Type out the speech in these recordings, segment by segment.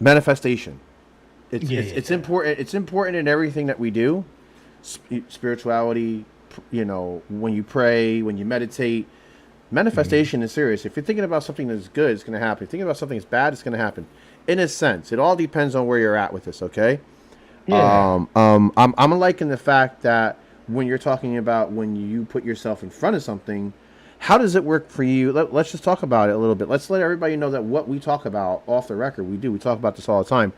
Manifestation. Yeah, yeah, It's yeah. important. It's important in everything that we do. Spirituality. When you pray, when you meditate, Mhm. manifestation is serious. If you're thinking about something that's good, it's going to happen. If you're thinking about something that's bad, it's going to happen. In a sense, it all depends on where you're at with this. Okay. Yeah. I'm liking the fact that when you're talking about when you put yourself in front of something, how does it work for you? Let's just talk about it a little bit. Let's let everybody know that what we talk about off the record, we do. We talk about this all the time.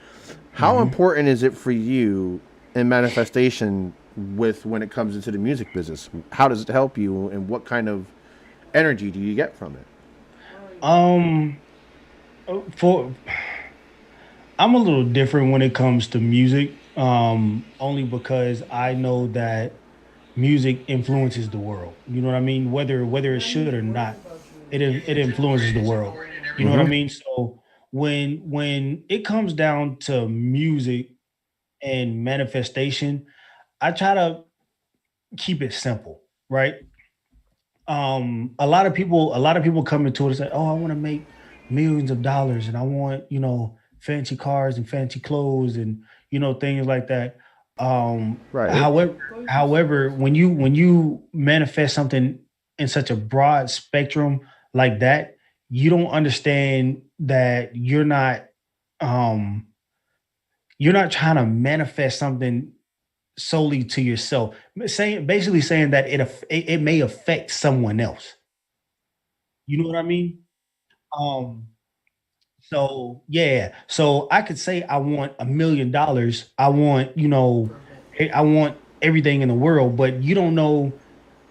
How Hmm. important is it for you in manifestation with when it comes into the music business? How does it help you, and what kind of energy do you get from it? Um, for I'm a little different when it comes to music. Only because I know that music influences the world. You know what I mean? Whether it should or not, it influences the world. You know what I Mm-hmm. mean? So when it comes down to music and manifestation, I try to keep it simple, right? A lot of people come into it and say, "Oh, I want to make millions of dollars and I want, fancy cars and fancy clothes and, things like that." Right. However, when you manifest something in such a broad spectrum like that, you don't understand that um you're not trying to manifest something solely to yourself. Basically saying that it may affect someone else. You know what I mean? Um, so yeah, so I could say I want $1 million. I want everything in the world, but you don't know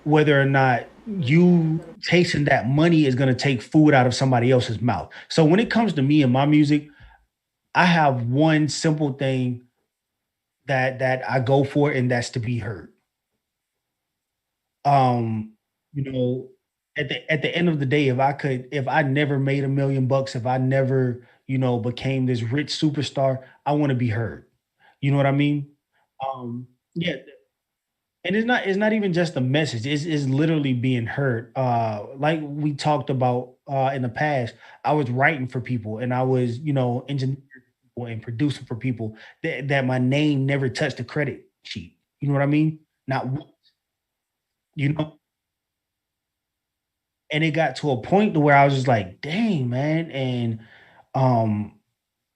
whether or not you chasing that money is gonna take food out of somebody else's mouth. So when it comes to me and my music, I have one simple thing that I go for, and that's to be heard. Um, you know, at the end of the day, if I never made $1 million, if I never, became this rich superstar, I want to be heard. You know what I mean? Yeah, and it's not even just a message. It's literally being heard. Like we talked about in the past, I was writing for people and I was, engineering people and producing for people that my name never touched the credit sheet. You know what I mean? Not once, you know. And it got to a point to where I was just like, dang, man. And um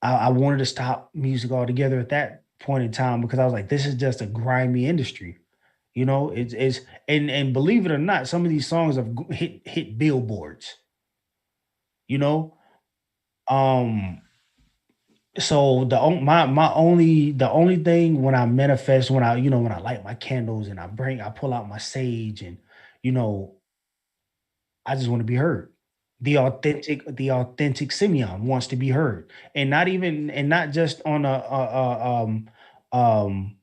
I wanted to stop music altogether at that point in time because I was like, this is just a grimy industry. It's and believe it or not, some of these songs have hit billboards, you know. Um so the only thing when I manifest, when I light my candles and I pull out my sage and you know I just want to be heard. The authentic Simeon wants to be heard, and not just on um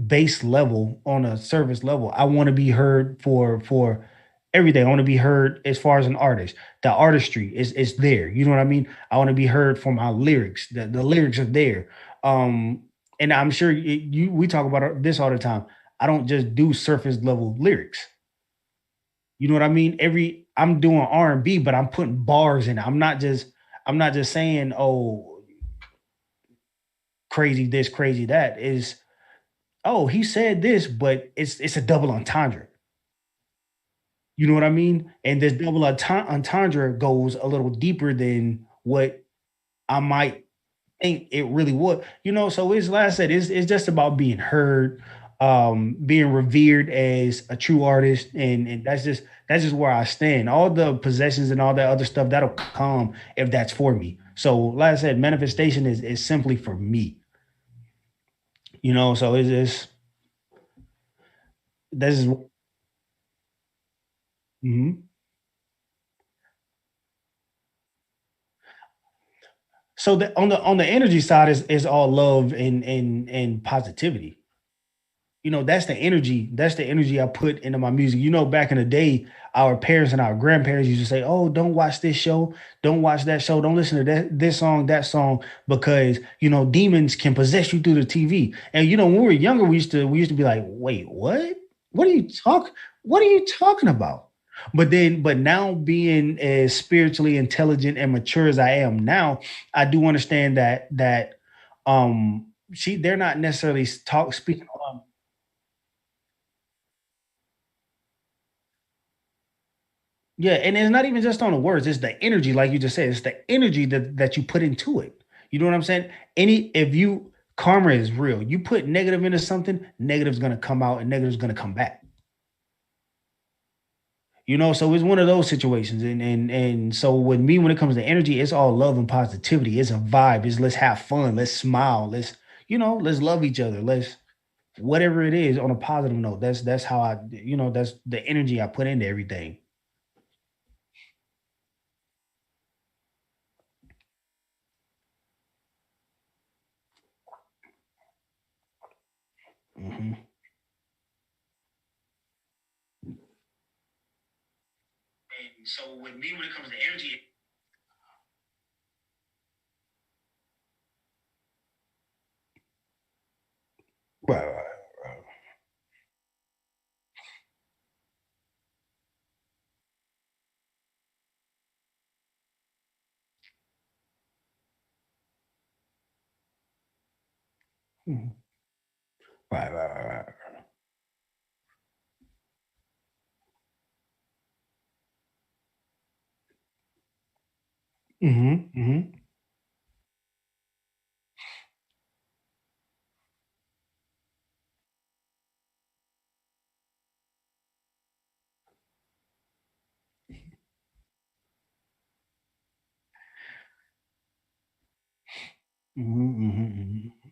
base level, on a service level. I want to be heard for everything. I want to be heard as far as an artist. The artistry is there. You know what I mean? I want to be heard for my lyrics. The lyrics are there. Um, and I'm sure we talk about this all the time. I don't just do surface level lyrics. You know what I mean? I'm doing R&B, but I'm putting bars in it. I'm not just saying, oh, crazy this, crazy that. Is oh, he said this, but it's a double entendre. You know what I mean? And this double entendre goes a little deeper than what I might think it really would. So it's like I said, it's just about being heard, being revered as a true artist, and that's just where I stand. All the possessions and all that other stuff that'll come if that's for me. So, like I said, manifestation is simply for me. So it's this is mhm. So on the energy side is all love and positivity. That's the energy I put into my music. Back in the day, our parents and our grandparents used to say, "Oh, don't watch this show, don't watch that show, don't listen to this song, that song, because demons can possess you through the TV." And when we were younger, we used to be like, "Wait, what? What are you talking about?" but now being as spiritually intelligent and mature as I am now, I do understand that they're not necessarily talk speaking on. Yeah, and it's not even just on the words, it's the energy, like you just said, it's the energy that you put into it. You know what I'm saying? Any if you karma is real. You put negative into something, negative's gonna come out and negative's gonna come back. You know, so it's one of those situations. And so with me, when it comes to energy, it's all love and positivity. It's a vibe. It's let's have fun, let's smile, let's love each other. Let's whatever it is on a positive note. That's how that's the energy I put into everything. Mhm. And so with me, when it comes to energy, right, right, right. Mhm. Right, right, right, right. Mhm, mhm. Mhm, mhm, mhm.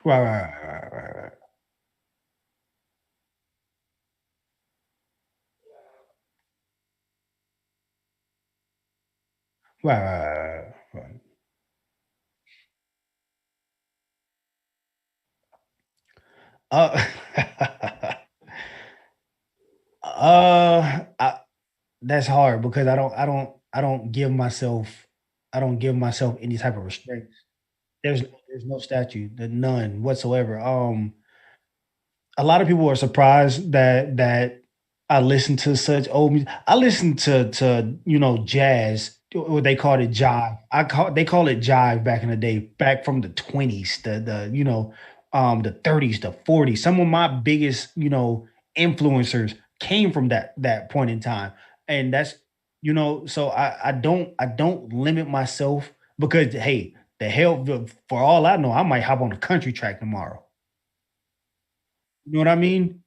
Right, right, right, right, right. Right, right, right, right. Uh, I that's hard because I don't give myself any type of restraint. There's no statute, none whatsoever. A lot of people are surprised that I listen to such old music. I listen to jazz, or they called it jive. They call it jive back in the day, back from the 20s, the 30s, the 40s. Some of my biggest, influencers came from that point in time. And that's, so I don't limit myself because hey, the hell for all I know, I might hop on a country track tomorrow. You know what I mean?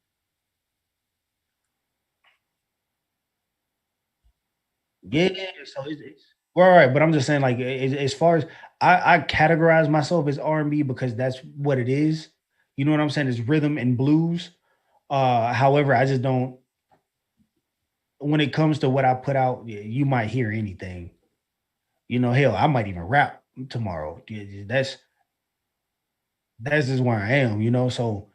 Yeah, so it's right, but I'm just saying, like, as far as I categorize myself as R&B because that's what it is. You know what I'm saying? It's rhythm and blues. However, I just don't. When it comes to what I put out, you might hear anything. Hell, I might even rap tomorrow. That's just where I am. So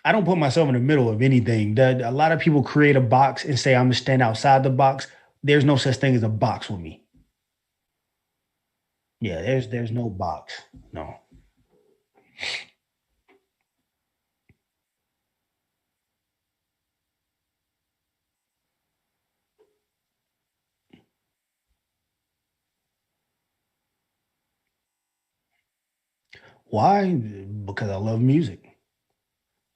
I don't put myself in the middle of anything. A lot of people create a box and say I'm gonna stand outside the box. There's no such thing as a box with me. Yeah, there's no box. No. Why? Because I love music.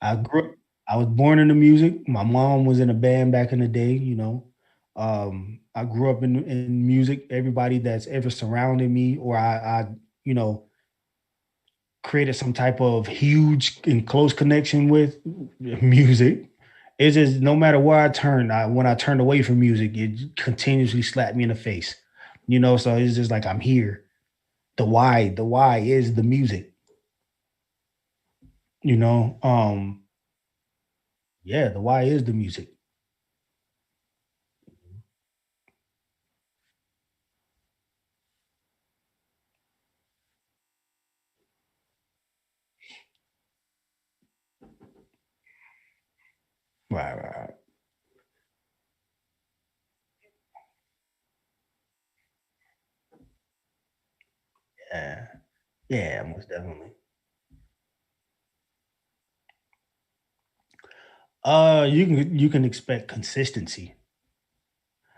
I grew I was born into music. My mom was in a band back in the day. I grew up in music. Everybody that's ever surrounded me or I you know, created some type of huge and close connection with music. It's just no matter where I turned, when I turned away from music, it continuously slapped me in the face. So it's just like I'm here. The why is the music, you know. Yeah, the why is the music. Right, right, right. Yeah, most definitely. You can expect consistency.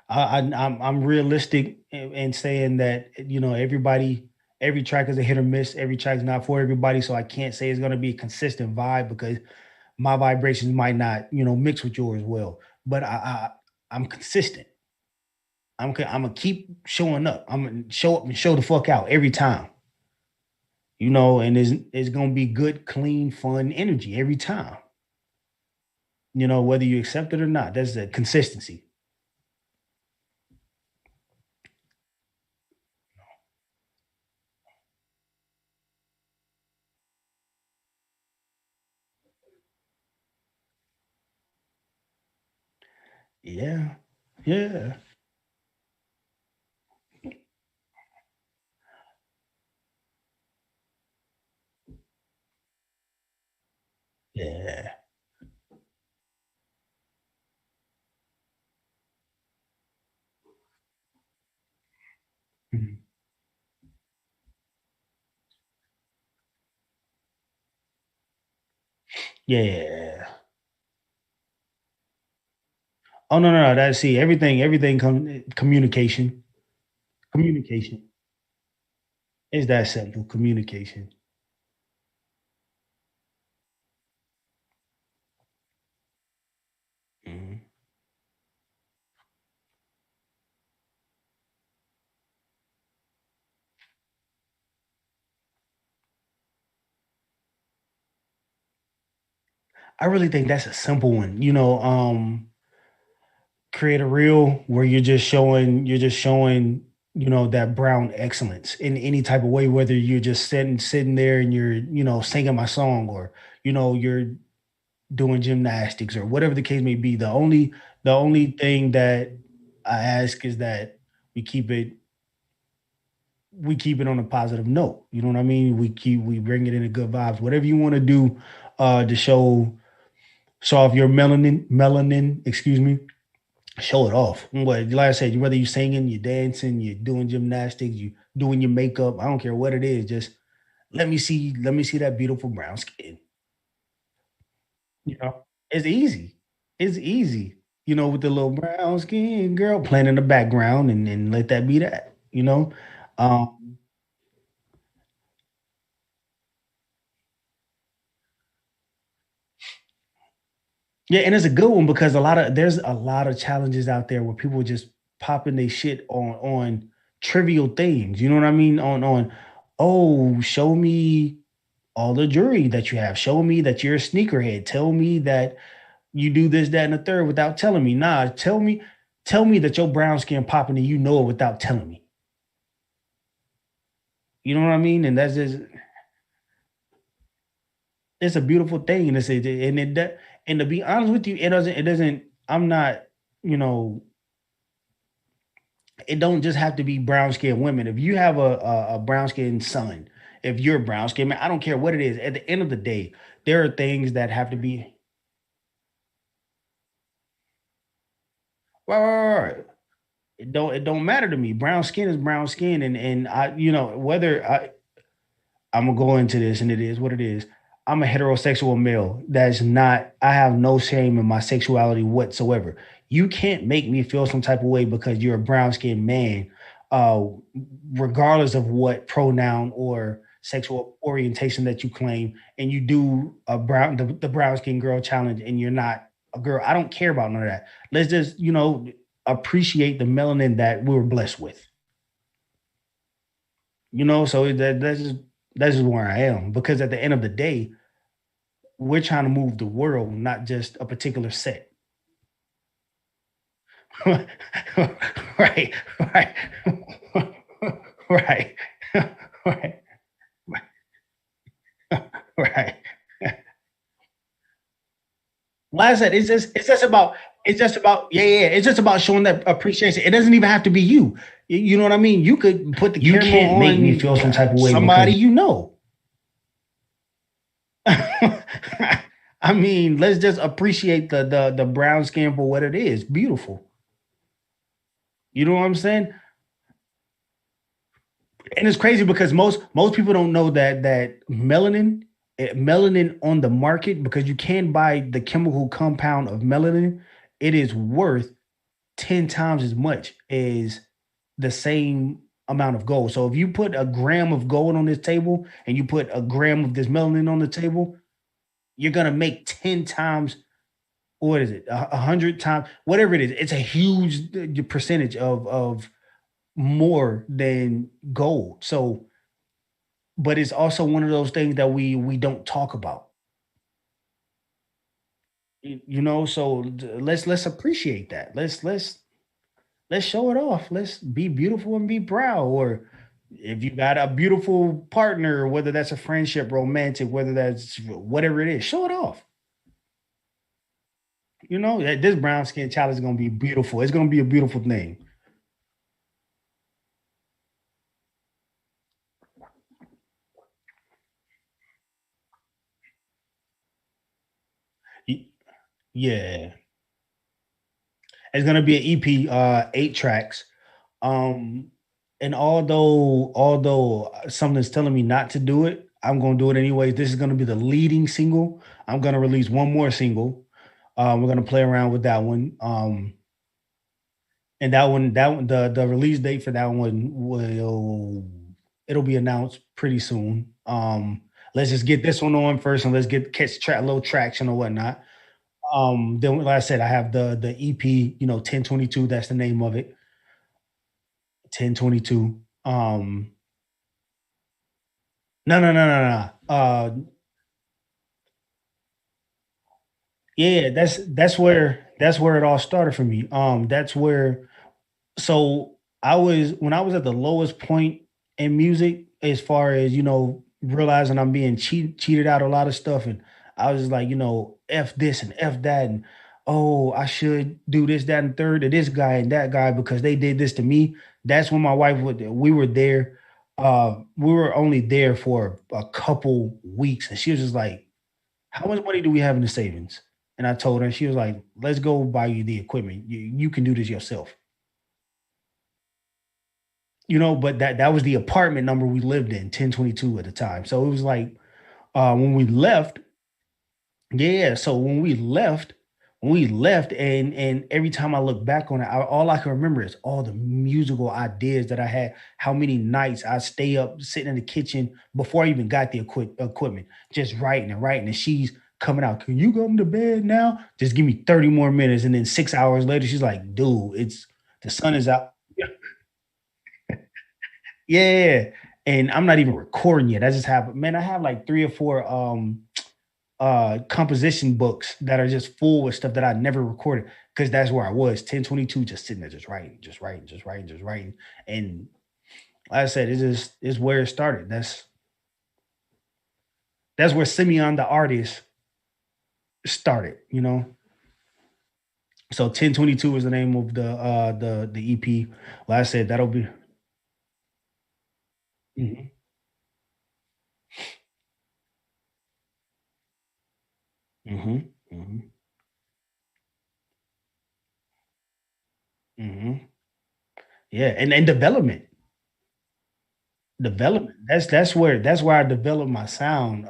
I'm realistic in saying that every track is a hit or miss. Every track is not for everybody, so I can't say it's gonna be a consistent vibe because my vibrations might not mix with yours well. But I'm consistent. I'm gonna keep showing up. I'm gonna show up and show the fuck out every time. And it's gonna be good, clean, fun energy every time. Whether you accept it or not. That's the consistency. Yeah. Yeah. Yeah. Mhm. Yeah. Oh no, no, no. That's see everything communication. Communication. It's that simple. Communication. Mhm. I really think that's a simple one. Create a reel where you're just showing that brown excellence in any type of way, whether you're just sitting there and you're singing my song, or you're doing gymnastics or whatever the case may be. The only thing that I ask is that we keep it we keep it on a positive note. You know what I mean? We bring it into good vibes. Whatever you want to do to show off your melanin, excuse me, show it off. What like I said, whether you singing, you dancing, you doing gymnastics, you doing your makeup, I don't care what it is, just let me see that beautiful brown skin. You know, it's easy. It's easy. With the little brown skin girl playing in the background, and let that be that. Um, yeah, and it's a good one because there's a lot of challenges out there where people just popping their shit on trivial things. You know what I mean? On oh, show me all the jewelry that you have. Show me that you're a sneakerhead. Tell me that you do this, that, and the third without telling me. Nah, tell me that your brown skin popping and you know it without telling me. You know what I mean? And that's just it's a beautiful thing. And to be honest with you, it doesn't. I'm not, you know, it don't just have to be brown skinned women. If you have a brown skinned son, if you're brown skinned man, I don't care what it is. At the end of the day, there are things that have to be right, right, right, right. It don't matter to me. Brown skin is brown skin, and I, whether I'm gonna go into this, and it is what it is. I'm a heterosexual male. That's not. I have no shame in my sexuality whatsoever. You can't make me feel some type of way because you're a brown skinned man, uh, regardless of what pronoun or sexual orientation that you claim, and you do the brown skin girl challenge, and you're not a girl. I don't care about none of that. Let's just appreciate the melanin that we were blessed with. So that's just where I am, because at the end of the day, we're trying to move the world, not just a particular set. Right, right, right, right, right. Like I said, it's just about yeah, yeah. It's just about showing that appreciation. It doesn't even have to be you. You know what I mean? You could put the You camera can't make me on feel some type of way somebody because you know. I mean, let's just appreciate the brown skin for what it is. Beautiful. You know what I'm saying? And it's crazy because most people don't know that melanin on the market, because you can buy the chemical compound of melanin, it is worth 10 times as much as the same amount of gold. So if you put a gram of gold on this table and you put a gram of this melanin on the table, you're gonna make 10 times, what is it, 100 times, whatever it is. It's a huge percentage of more than gold. So, but it's also one of those things that we don't talk about. You know, so let's appreciate that. Let's show it off. Let's be beautiful and be proud. Or if you got a beautiful partner, whether that's a friendship, romantic, whether that's whatever it is, show it off. You know, that this brown skin child is gonna be beautiful. It's gonna be a beautiful thing. Y- Yeah. It's gonna be an EP, 8 tracks. Um, and although something's telling me not to do it, I'm gonna do it anyways. This is gonna be the leading single. I'm gonna release one more single. We're gonna play around with that one. And that one, the release date for that one will, it'll be announced pretty soon. Let's just get this one on first, and let's get catch a little traction or whatnot. Then, like I said, I have the EP, 1022. That's the name of it, 1022. No, no, no, no, no. Yeah, that's where it all started for me. That's where, so I was, when I was at the lowest point in music, as far as realizing I'm being cheated out of a lot of stuff, and I was just like, f this and f that, and oh, I should do this, that, and third to this guy and that guy because they did this to me. That's when my wife would. We were there. We were only there for a couple weeks, and she was just like, "How much money do we have in the savings?" And I told her, and she was like, "Let's go buy you the equipment. You can do this yourself." But that was the apartment number we lived in, 1022 at the time. So it was like, when we left, yeah. So when we left, and every time I look back on it, all I can remember is all the musical ideas that I had. How many nights I stay up sitting in the kitchen before I even got the equipment, just writing and writing. And she's coming out. Can you come to bed now? Just give me 30 more minutes. And then 6 hours later, she's like, dude, it's the sun is out. Yeah, and I'm not even recording yet. I just have, man, I have like 3 or 4 composition books that are just full with stuff that I never recorded, because that's where I was, 1022, just sitting there, just writing, just writing, just writing, just writing. And like I said, it just is where it started. That's where Simeon the artist started. So 1022 is the name of the EP. Like I said, that'll be. Mhm, mhm, mhm, mhm. Yeah, and development. That's where I developed my sound.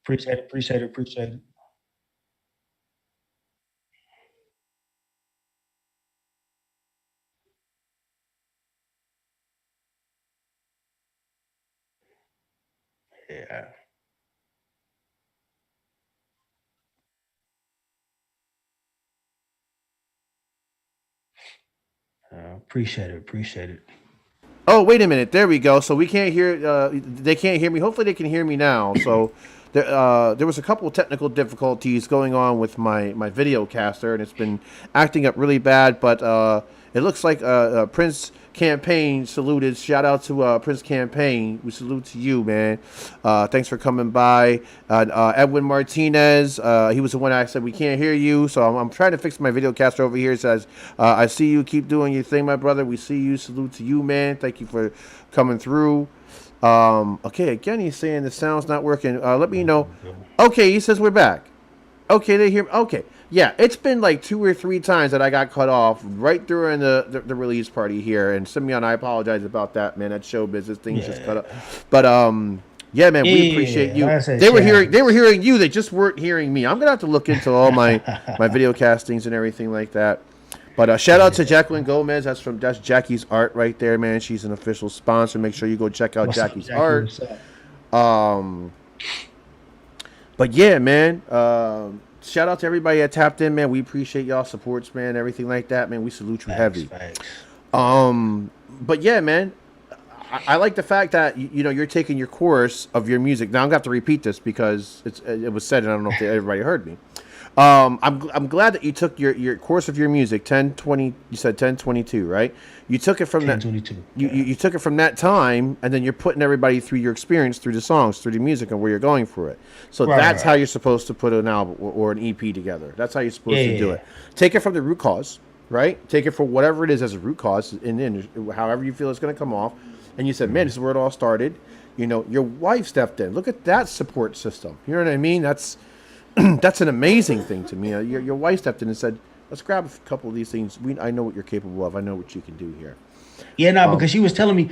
Appreciate it, appreciate it, appreciate it. Yeah, appreciate it, appreciate it. Oh, wait a minute. There we go. So we can't hear. They can't hear me. Hopefully, they can hear me now. So there was a couple of technical difficulties going on with my video caster, and it's been acting up really bad. But it looks like Prince Campaign saluted. Shout out to Prince Campaign. We salute to you, man. Thanks for coming by. Edwin Martinez. He was the one I said we can't hear you. So I'm trying to fix my video caster over here. It says I see you. Keep doing your thing, my brother. We see you. Salute to you, man. Thank you for coming through. Okay, again, he's saying the sound's not working. Let me know. Okay, he says we're back. Okay, they hear. Okay, Yeah, it's been like 2 or 3 times that I got cut off right during the release party here. And Simeon, I apologize about that, man. That's show business. Things just cut up. Yeah. But yeah, man, we appreciate Yeah. Like you. I said, They were shit hearing they were happens. hearing you. They just weren't hearing me. I'm gonna have to look into all my video castings and everything like that. But shout out to Yeah. Jacqueline Gomez. That's Jackie's art right there, man. She's an official sponsor. Make sure you go check out What's up, Jackie's Jackie? art. What's up? Um, but yeah, man. Shout out to everybody that tapped in, man. We appreciate y'all supports, man. Everything like that, man. We salute you Facts, heavy. facts. But yeah, man. I like the fact that you're taking your course of your music. Now I'm gonna have to repeat this because it was said, and I don't know if everybody heard me. I'm glad that you took your course of your music 1020. You said 1022, right? You took it from that. 1022. You took it from that time, and then you're putting everybody through your experience, through the songs, through the music, and where you're going for it. So Right, that's right, how right. you're supposed to put an album or an EP together. That's how you're supposed Yeah, to do yeah, it. Take it from the root cause, right? Take it for whatever it is as a root cause, and then however you feel it's going to come off. And you said, man, this is where it all started. Your wife stepped in. Look at that support system. You know what I mean? That's that's an amazing thing to me. Your wife stepped in and said, let's grab a couple of these things. I know what you're capable of. I know what you can do here. yeah. No, Um, because she was telling me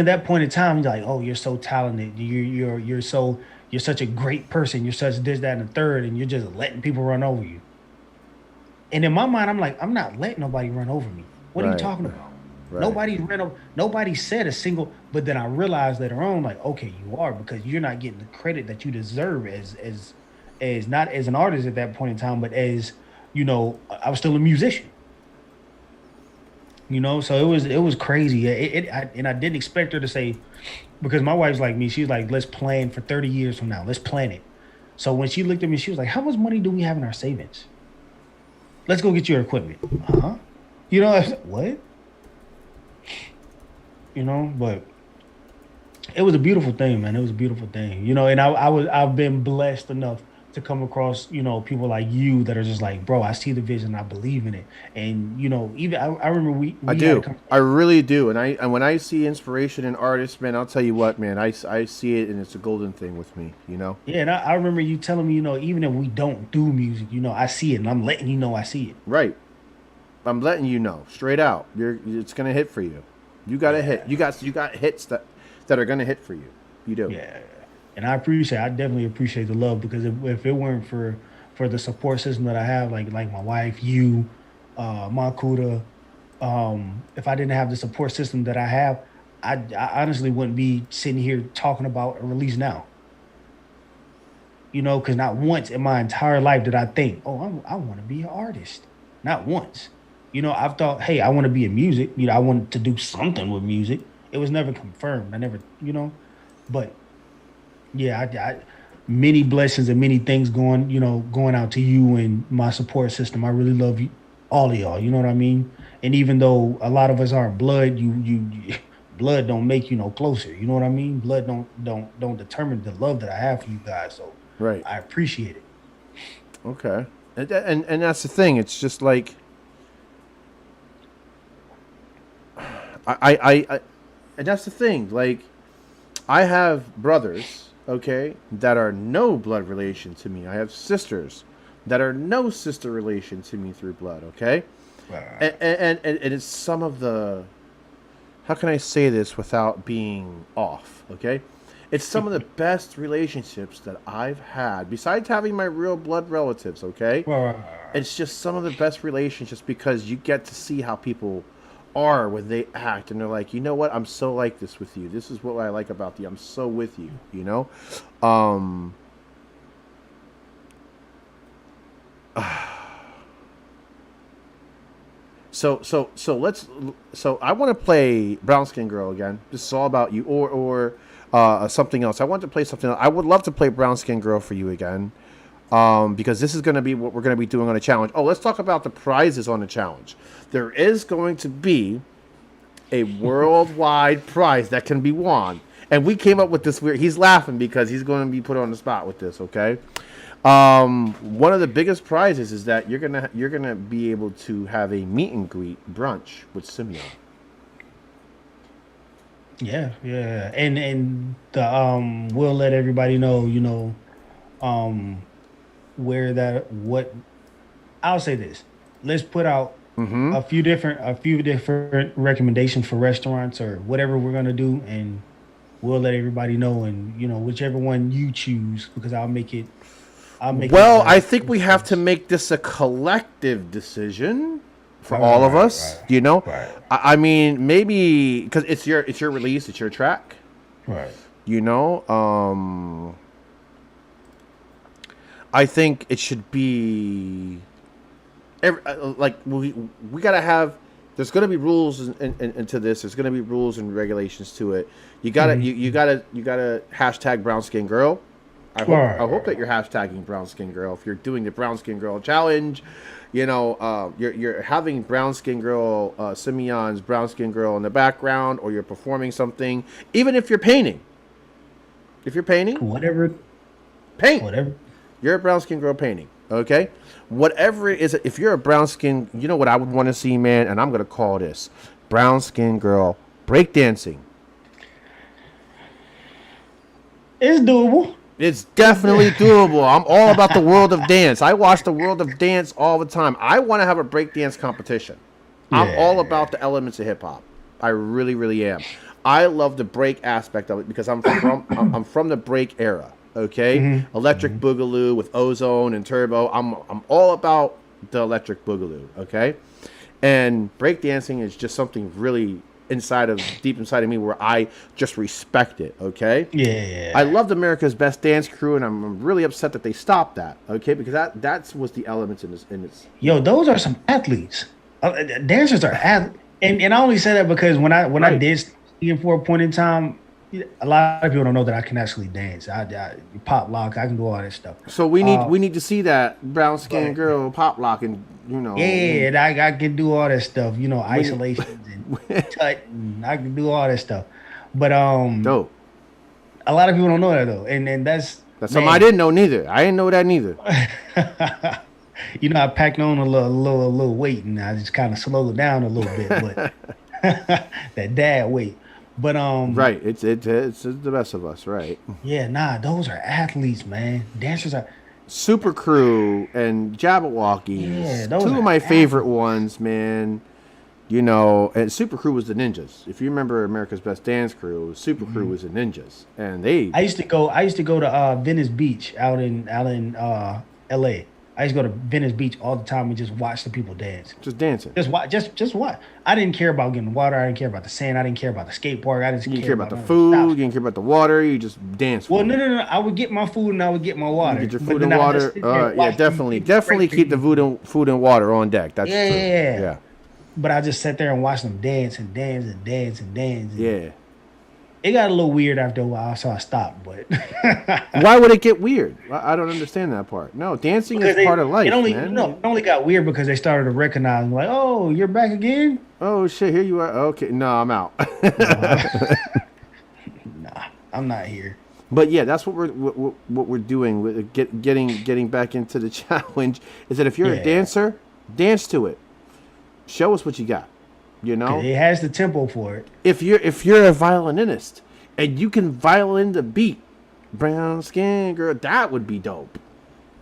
at that point in time, like, oh, you're so talented. You're such a great person. You're such this, that, and the third, and you're just letting people run over you. And in my mind, I'm like, I'm not letting nobody run over me. What are you right, talking about? right, Nobody said a single, but then I realized later on, like, okay, you are because you're not getting the credit that you deserve as not as an artist at that point in time, but as I was still a musician. So it was crazy. And I didn't expect her to say because my wife's like me. She's like, let's plan for 30 years from now. Let's plan it. So when she looked at me, she was like, how much money do we have in our savings? Let's go get your equipment. Uh huh. I was like, what? But it was a beautiful thing, man. It was a beautiful thing, and I've been blessed enough to come across, people like you that are just like, bro, I see the vision, I believe in it, and even I remember we I we had a do. I conversation. really do. And when I see inspiration in artists, man, I'll tell you what, man, I see it and it's a golden thing with me, you know? Yeah, and I remember you telling me, even if we don't do music, I see it, and I'm letting you know I see it. Right. I'm letting you know straight out. It's gonna hit for you. You got a hit. Yeah, You got hits that are gonna hit for you. You do. yeah, and I definitely appreciate the love because if it weren't for the support system that I have, like my wife, you, Makuda, if I didn't have the support system that I have, I honestly wouldn't be sitting here talking about a release now. Because not once in my entire life did I think, oh, I want to be an artist. Not once. I've thought, hey, I want to be in music. I wanted to do something with music. It was never confirmed. I never, but yeah, many blessings and many things going out to you and my support system. I really love you, all of y'all. You know what I mean? And even though a lot of us aren't blood, blood don't make you no closer. You know what I mean? Blood don't determine the love that I have for you guys. So Right. I appreciate it. Okay. And that's the thing. It's just like I and that's the thing. Like I have brothers, okay, that are no blood relation to me. I have sisters that are no sister relation to me through blood, okay? Uh, And it's some of the, how can I say this without being off, okay? It's some of the best relationships that I've had, besides having my real blood relatives, okay? well, It's just some of the best relationships because you get to see how people are when they act and they're like, you know what, I'm so like this with you. This is what I like about you. I'm so with you, you know? Um so I want to play Brown Skin Girl again. This is all about you or something else. I want to play something else. I would love to play Brown Skin Girl for you again. Because this is going to be what we're going to be doing on a challenge. Oh, let's talk about the prizes on the challenge. There is going to be a worldwide prize that can be won. And we came up with this weird. He's laughing because he's going to be put on the spot with this. Okay. One of the biggest prizes is that you're gonna be able to have a meet and greet brunch with Simeon. yeah, yeah, and the we'll let everybody know, um, where that what I'll say this. Let's put out Mm-hmm. a few different recommendations for restaurants or whatever we're gonna do, and we'll let everybody know. And whichever one you choose, because I'll make it Well, I the think we have to choice. make this a collective decision for All all of right, us. right, right, I mean, maybe because it's your release, it's your track. right. You know, I think it should be like we gotta have. There's gonna be rules into this. There's gonna be rules and regulations to it. You gotta hashtag brown skin girl. I hope that Right. you're hashtagging brown skin girl if you're doing the brown skin girl challenge. You're having brown skin girl Simeon's brown skin girl in the background, or you're performing something. Even if you're painting, if you're painting, Whatever, paint. whatever. You're a brown skin girl painting. Okay, whatever it is. If you're a brown skin, you know what I would want to see, man. And I'm gonna call this brown skin girl breakdancing. It's doable. It's definitely doable. I'm all about the world of dance. I watch the world of dance all the time. I want to have a breakdance competition. I'm all Yeah. about the elements of hip hop. I really, really am. I love the break aspect of it because I'm from the break era. Okay, Hmm. electric Hmm. boogaloo with ozone and turbo. I'm all about the electric boogaloo. Okay, and breakdancing is just something really deep inside of me where I just respect it. Okay, I Yeah. loved America's Best Dance Crew, and I'm really upset that they stopped that. Okay, because that's was the elements in this. In its, Yo, those are some athletes. Dancers are athletes, and I only say that because when I right. did skiing for a point in time, a lot of people don't know that I can actually dance. I pop lock, I can do all that stuff. So Uh, we need to see that brown skinned but girl pop locking. yeah, and I can do all that stuff. When Isolations and tut, and I can do all that stuff. But dope. a lot of people don't know that though, and that's That's something I man. didn't know neither. I didn't know that neither. I packed on a little weight, and I just kind of slowed it down a little bit, but that dad weight. But Right. It's the best of us. Right. yeah, nah, those are athletes, man. Dancers are, Super Crew and yeah, Jabberwockies, those two of are my favorite athletes. ones, man. And Super Crew was the ninjas. If you remember America's Best Dance Crew, Super Crew Mhm. was the ninjas, and they I used to go to Venice Beach out in LA. I used to go to Venice Beach all the time and just watch the people dance. just dancing. Just watch, just watch. I didn't care about getting water. I didn't care about the sand. I didn't care about the skate park. I didn't You didn't care care about about the none of the stuff. food. You didn't care about the water. You just dance Well, for no, it. no, no. I would get my food and I would get my You get water, your but food then and I would just water. sit there and Yeah, watch these definitely, people definitely break keep the things. food and water on deck. That's true. Yeah, Yeah, but I just sat there and watched them dance and dance and dance and dance, and yeah. it got a little weird after a while, so I stopped. But Why would it get weird? I don't understand that part. No, dancing is because part of it life, only man. it only got weird because they started to recognize like, oh, you're back again. Oh shit, here you are. Okay, no, I'm out. No, nah, I'm not here. But yeah, that's what we're doing with getting back into the challenge. Is that if you're a Yeah, dancer, dance to it. Show us what you got. You because know, it has the tempo for it. if you're a violinist and you can violin the beat, brown skin girl, that would be dope.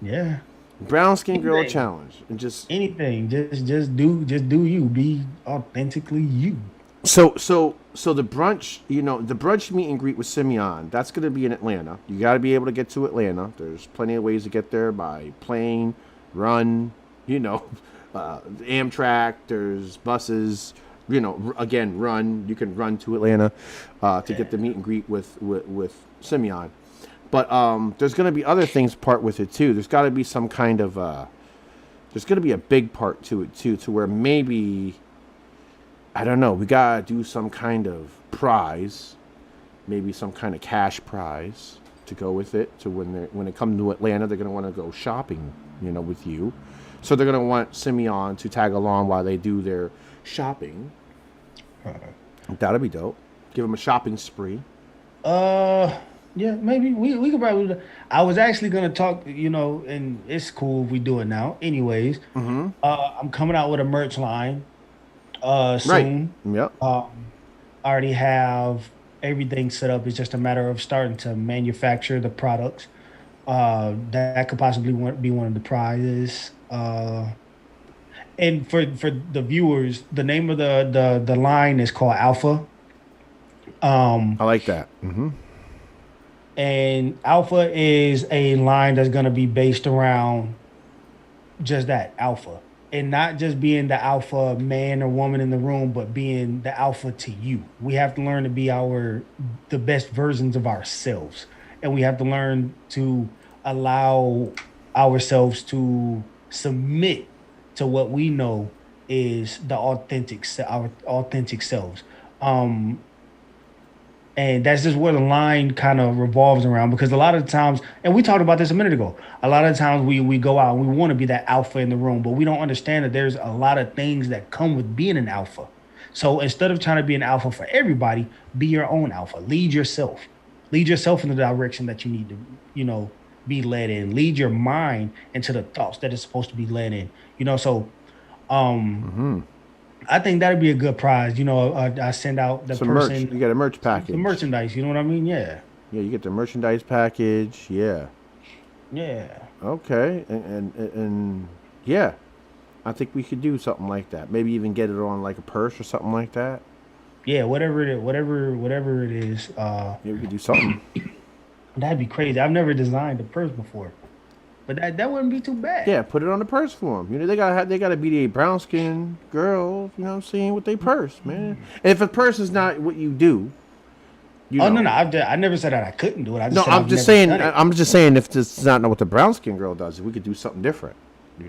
Yeah, Brown skin girl anything, challenge, and just anything. Just do you. Be authentically you. so the brunch, the brunch meet and greet with Simeon. That's going to be in Atlanta. You got to be able to get to Atlanta. There's plenty of ways to get there by plane, run, Amtrak. There's buses. Again, run. You can run to Atlanta to get the meet and greet with Simeon. But there's going to be other things part with it too. There's got to be some kind of there's going to be a big part to it too, to where maybe I don't know. We gotta do some kind of prize, maybe some kind of cash prize to go with it. To when it comes to Atlanta, they're gonna want to go shopping, with you. So they're gonna want Simeon to tag along while they do their shopping. That'll be dope. Give them a shopping spree. Uh, yeah, maybe we could probably. I was actually gonna talk, and it's cool if we do it now. Anyways, Mm-hmm. I'm coming out with a merch line Right. soon. Yep. I already have everything set up. It's just a matter of starting to manufacture the products. That could possibly be one of the prizes. and for the viewers, the name of the line is called Alpha. I like that. And Alpha is a line that's going to be based around just that alpha, and not just being the alpha man or woman in the room, but being the alpha to you. We have to learn to be the best versions of ourselves, and we have to learn to allow ourselves to submit to what we know is our authentic selves. And that's just where the line kind of revolves around, because a lot of the times, and we talked about this a minute ago, a lot of the times we go out and we want to be that alpha in the room, but we don't understand that there's a lot of things that come with being an alpha. So instead of trying to be an alpha for everybody, be your own alpha. Lead yourself in the direction that you need to, be led in. Lead your mind into the thoughts that it's supposed to be led in. So I think that'd be a good prize. I send out the Some person. merch. You get a merch package. The merchandise. You know what I mean? Yeah. Yeah, you get the merchandise package. Yeah. Yeah. Okay. And yeah, I think we could do something like that. Maybe even get it on like a purse or something like that. Yeah, whatever it is. Yeah, we could do something. That'd be crazy. I've never designed a purse before, but that wouldn't be too bad. Yeah, put it on the purse for them. They gotta be the brown skin girls. You know what I'm saying, with their purse, man. And if a purse is not what you do, no, I never said that I couldn't do it. I'm just saying if this is not what the brown skin girl does, we could do something different.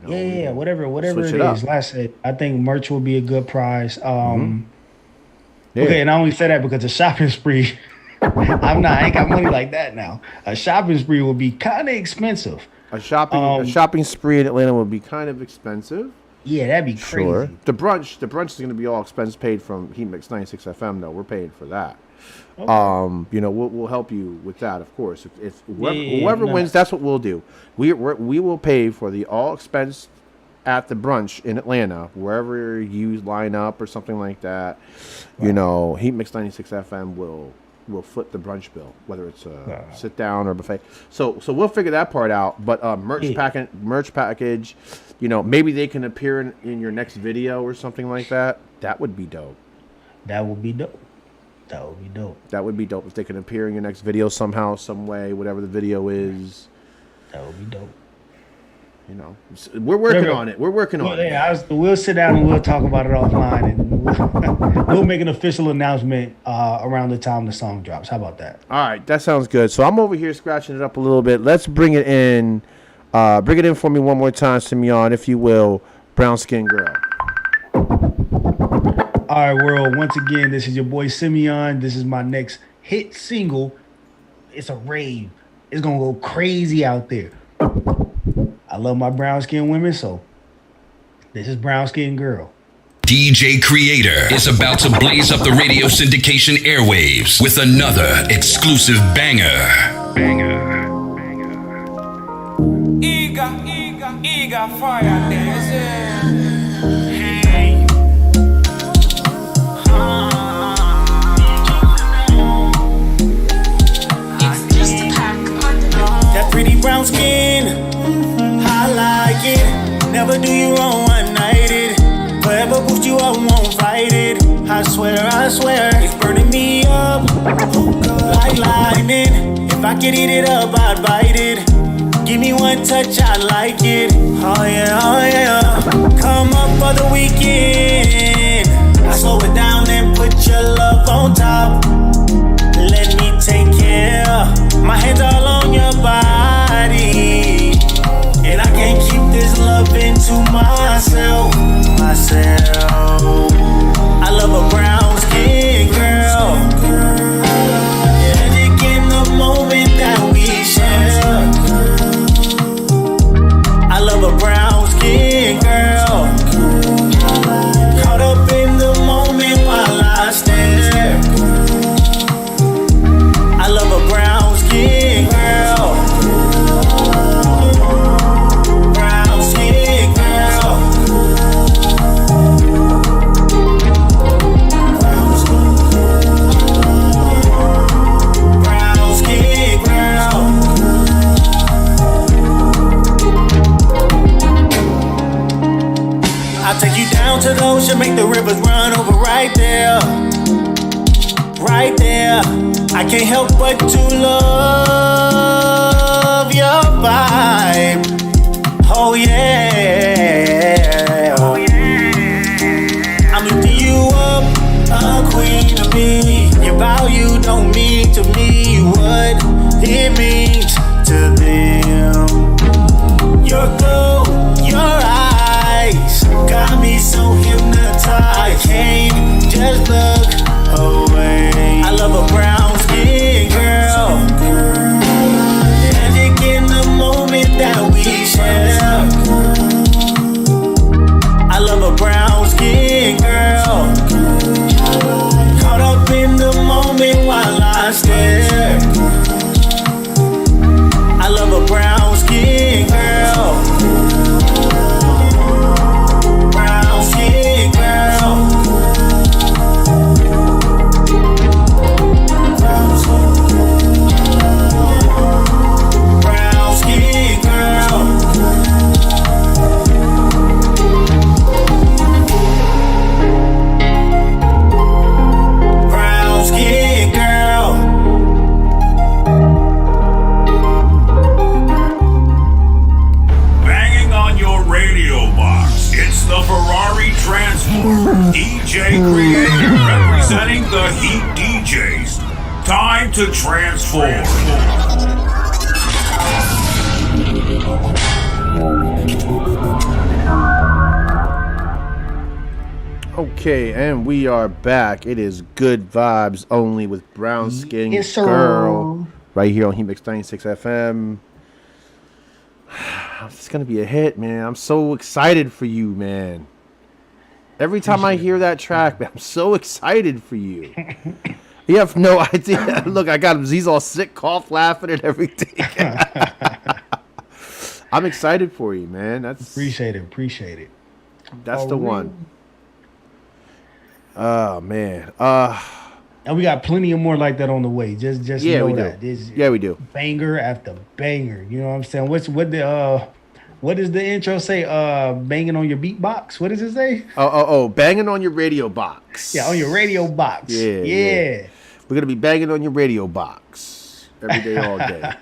Yeah, whatever it is. Like I said, I think merch will be a good prize. Yeah. Okay, and I only say that because the shopping spree. I ain't got money like that now. A shopping spree will be kind of expensive. A shopping spree in Atlanta would be kind of expensive. Yeah, that'd be crazy. Sure. The brunch is going to be all expense paid from Heat Mix 96 FM though. We're paying for that. Okay. We'll help you with that, of course. If whoever wins, that's what we'll do. We will pay for the all expense at the brunch in Atlanta, wherever you line up or something like that. Right. Heat Mix 96 FM will foot the brunch bill, whether it's a sit down or buffet. So we'll figure that part out. But merch package, maybe they can appear in your next video or something like that. That would be dope. That would be dope if they can appear in your next video somehow, some way, whatever the video is. That would be dope. We're working on it. We'll sit down and we'll talk about it offline, and we'll make an official announcement around the time the song drops. How about that? All right, that sounds good. So I'm over here scratching it up a little bit. Let's bring it in. Bring it in for me one more time, Simeon, if you will. Brown Skin Girl. All right, world. Once again, this is your boy Simeon. This is my next hit single. It's a rave. It's gonna go crazy out there. I love my brown skin women, so this is Brown Skin Girl. DJ Creator is about to blaze up the radio syndication airwaves with another exclusive banger. Eager fire dancing. It's just a pack on that pretty brown skin. I like it. Never do you wrong one-nighted. Forever boost you up, won't fight it. I swear, it's burning me up like lightning. If I could eat it up, I'd bite it. Give me one touch, I like it. Oh yeah. Come up for the weekend. I slow it down and put your love on top. Let me take care. My hands all on your body. And I can't keep this love into myself. I love a brown skin girl. Magic in the moment that we share. I love a brown skin girl. Caught up in the moment while I stare. I love a brown skin girl. Brown skin girl. I'll take you down to the ocean, make the rivers run over right there. Right there. I can't help but to love your vibe. Oh yeah. Oh yeah. I'm lifting you up, a queen of me. Your value don't mean to me what it means to them. Your glow, your eyes got me so hypnotized. I can't just look away. I love a brown skin girl. Magic in the moment that we share. I love a brown skin girl. Caught up in the moment while I stare. I love a brown skin girl. Brown skin girl. Brown skin girl. Brown skin girl. Banging on your radio box. It's the Ferrari Transformer. DJ Creator representing the Heat DJs. Time to transform. Okay, and we are back. It is good vibes only with Brown Skin Yes, sir. Girl right here on Heat Mix 96 FM. It's gonna be a hit, man. I'm so excited for you, man. Every time I hear that track, man, I'm so excited for you. You have no idea. Look, I got him. He's all sick, cough, laughing and everything. I'm excited for you, man. Appreciate it. That's the one. Oh man. And we got plenty of more like that on the way. Just Yeah, know we do. that. Yeah, we do. Banger after banger. You know what I'm saying? What does the intro say? Banging on your beatbox. What does it say? Oh, banging on your radio box. Yeah, on your radio box. Yeah. We're gonna be banging on your radio box every day, all day.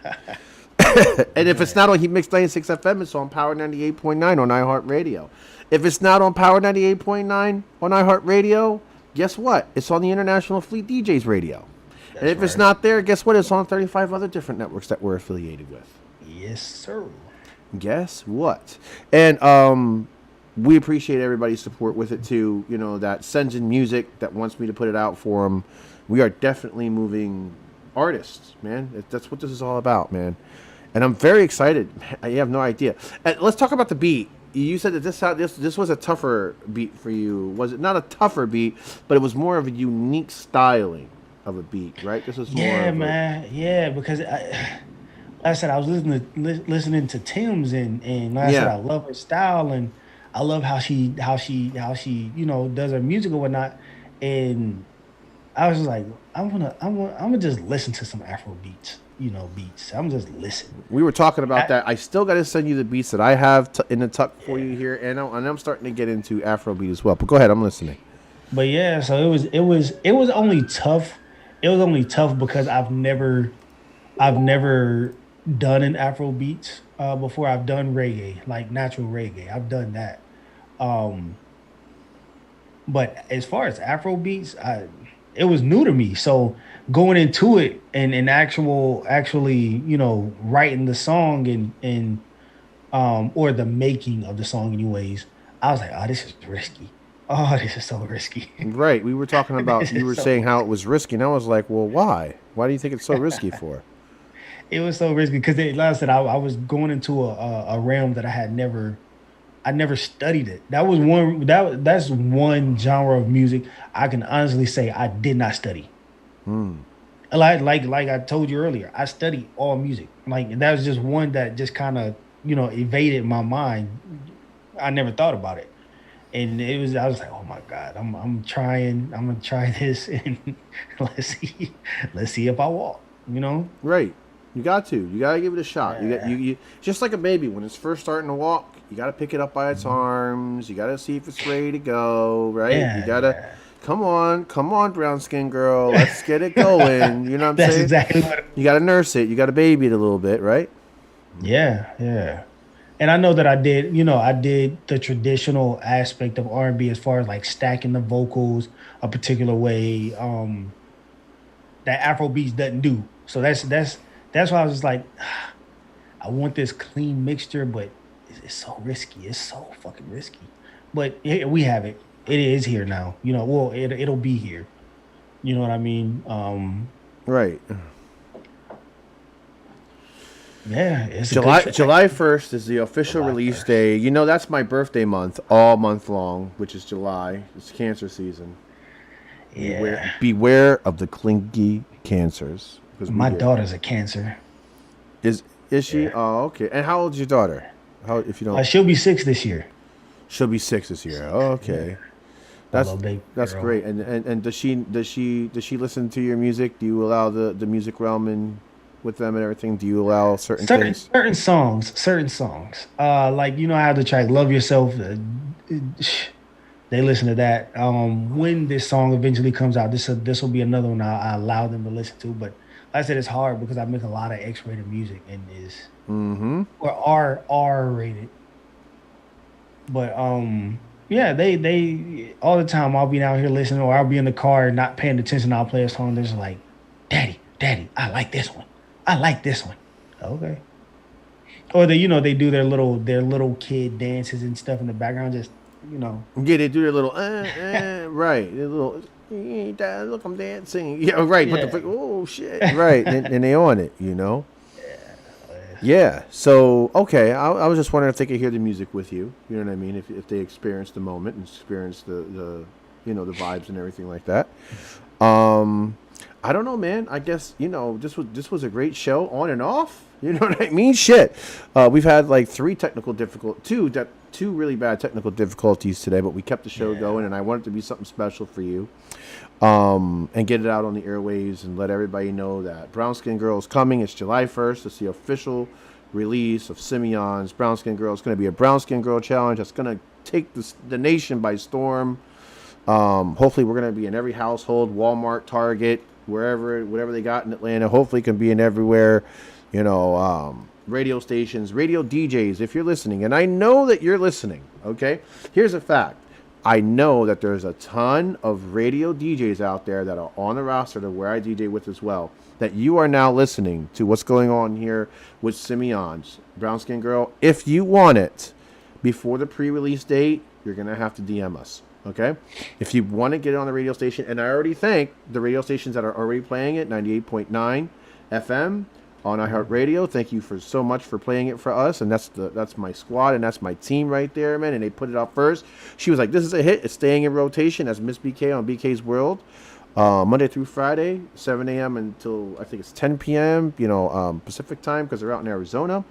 And if it's not on Heat Mix 96 FM, it's on Power 98.9 on iHeartRadio. If it's not on Power 98.9 on iHeartRadio, guess what? It's on the International Fleet DJs radio. And if it's not there, guess what? It's on 35 other different networks that we're affiliated with. Yes, sir. Guess what? And we appreciate everybody's support with it too. You know, that sends in music, that wants me to put it out for them. We are definitely moving artists, man. That's what this is all about, man. And I'm very excited. You have no idea. And let's talk about the beat. You said that this was a tougher beat for you. Was it not a tougher beat, but it was more of a unique styling of a beat, right? This was more. Yeah, man. Yeah, because like I said, I was listening to Tim's, and like I said, I love her style, and I love how she you know does her music or whatnot. And I was just like, I'm gonna just listen to some Afro beats. Beats. I'm just listening. We were talking about that. I still got to send you the beats that I have in the tuck for you here, and I'm starting to get into Afrobeat as well. But go ahead, I'm listening. But yeah, so it was only tough. It was only tough because I've never done an Afrobeat before. I've done reggae, like natural reggae. I've done that. But as far as Afrobeats, it was new to me. So going into it and actually, writing the song and or the making of the song anyways, I was like, oh, this is risky. Oh, this is so risky. Right. We were talking about, you were saying how it was risky. And I was like, well, why? Why do you think it's so risky for? It was so risky because, like I said, I was going into a realm that I never studied it. That's one genre of music I can honestly say I did not study. Like I told you earlier, I studied all music. Like that was just one that just kind of evaded my mind. I never thought about it, and I was like, oh my God, I'm gonna try this, and let's see if I walk. Right. You got to give it a shot. You just like a baby when it's first starting to walk. You got to pick it up by its arms. You got to see if it's ready to go, right? Yeah, You got to come on, brown skin girl. Let's get it going. You know what I'm That's saying? exactly what. You got to nurse it. You got to baby it a little bit, right? Yeah. And I know that I did the traditional aspect of R&B as far as like stacking the vocals a particular way that Afro beats doesn't do. So that's why I was just like, I want this clean mixture, but it's so risky. It's so fucking risky. But we have it. It is here now. Well, it'll be here. You know what I mean? Right. Yeah, it's July 1st is the official release day. That's my birthday month, all month long, which is July. It's cancer season. Yeah. Beware of the clingy cancers. My daughter's a Cancer. Is she? Yeah. Oh, okay. And how old is your daughter? If you don't. She'll be 6 this year. She'll be 6 this year. Oh, okay. That's great. And does she listen to your music? Do you allow the music realm in with them and everything? Do you allow certain things? Certain songs. Like I have the track "Love Yourself." They listen to that. When this song eventually comes out, this will be another one I allow them to listen to. But like I said, it's hard because I make a lot of X-rated music and is or R-rated. But yeah, they all the time I'll be out here listening, or I'll be in the car not paying attention. I'll play a song. They're just like, Daddy, I like this one. Okay. Or they do their little kid dances and stuff in the background. Just Yeah, they do their little right. Their little Dad, look, I'm dancing. Yeah, right. Yeah. But oh shit, right? and they on it, Yeah. So okay, I was just wondering if they could hear the music with you. You know what I mean? If they experience the moment and experience the the vibes and everything like that. I don't know, man. I guess this was a great show on and off. You know what I mean? Shit. We've had like two really bad technical difficulties today, but we kept the show going, and I want it to be something special for you. And get it out on the airwaves and let everybody know that Brown Skin Girl is coming. It's July 1st. It's the official release of Simeon's Brown Skin Girl. It's going to be a Brown Skin Girl challenge that's going to take the nation by storm. Hopefully we're going to be in every household, Walmart, Target, whatever they got in Atlanta. Hopefully it can be in everywhere, radio stations, radio DJs, if you're listening. And I know that you're listening, okay? Here's a fact. I know that there's a ton of radio DJs out there that are on the roster to where I DJ with as well, that you are now listening to what's going on here with Simeon's Brown Skin Girl. If you want it before the pre-release date, you're going to have to DM us, okay? If you want to get it on the radio station, and I already thank the radio stations that are already playing it, 98.9 FM, on iHeartRadio. Thank you so much for playing it for us, and that's my squad, and that's my team right there, man. And they put it out first. She was like, "This is a hit. It's staying in rotation." That's Miss BK on BK's World, Monday through Friday, 7 a.m. until I think it's 10 p.m. Pacific time because they're out in Arizona.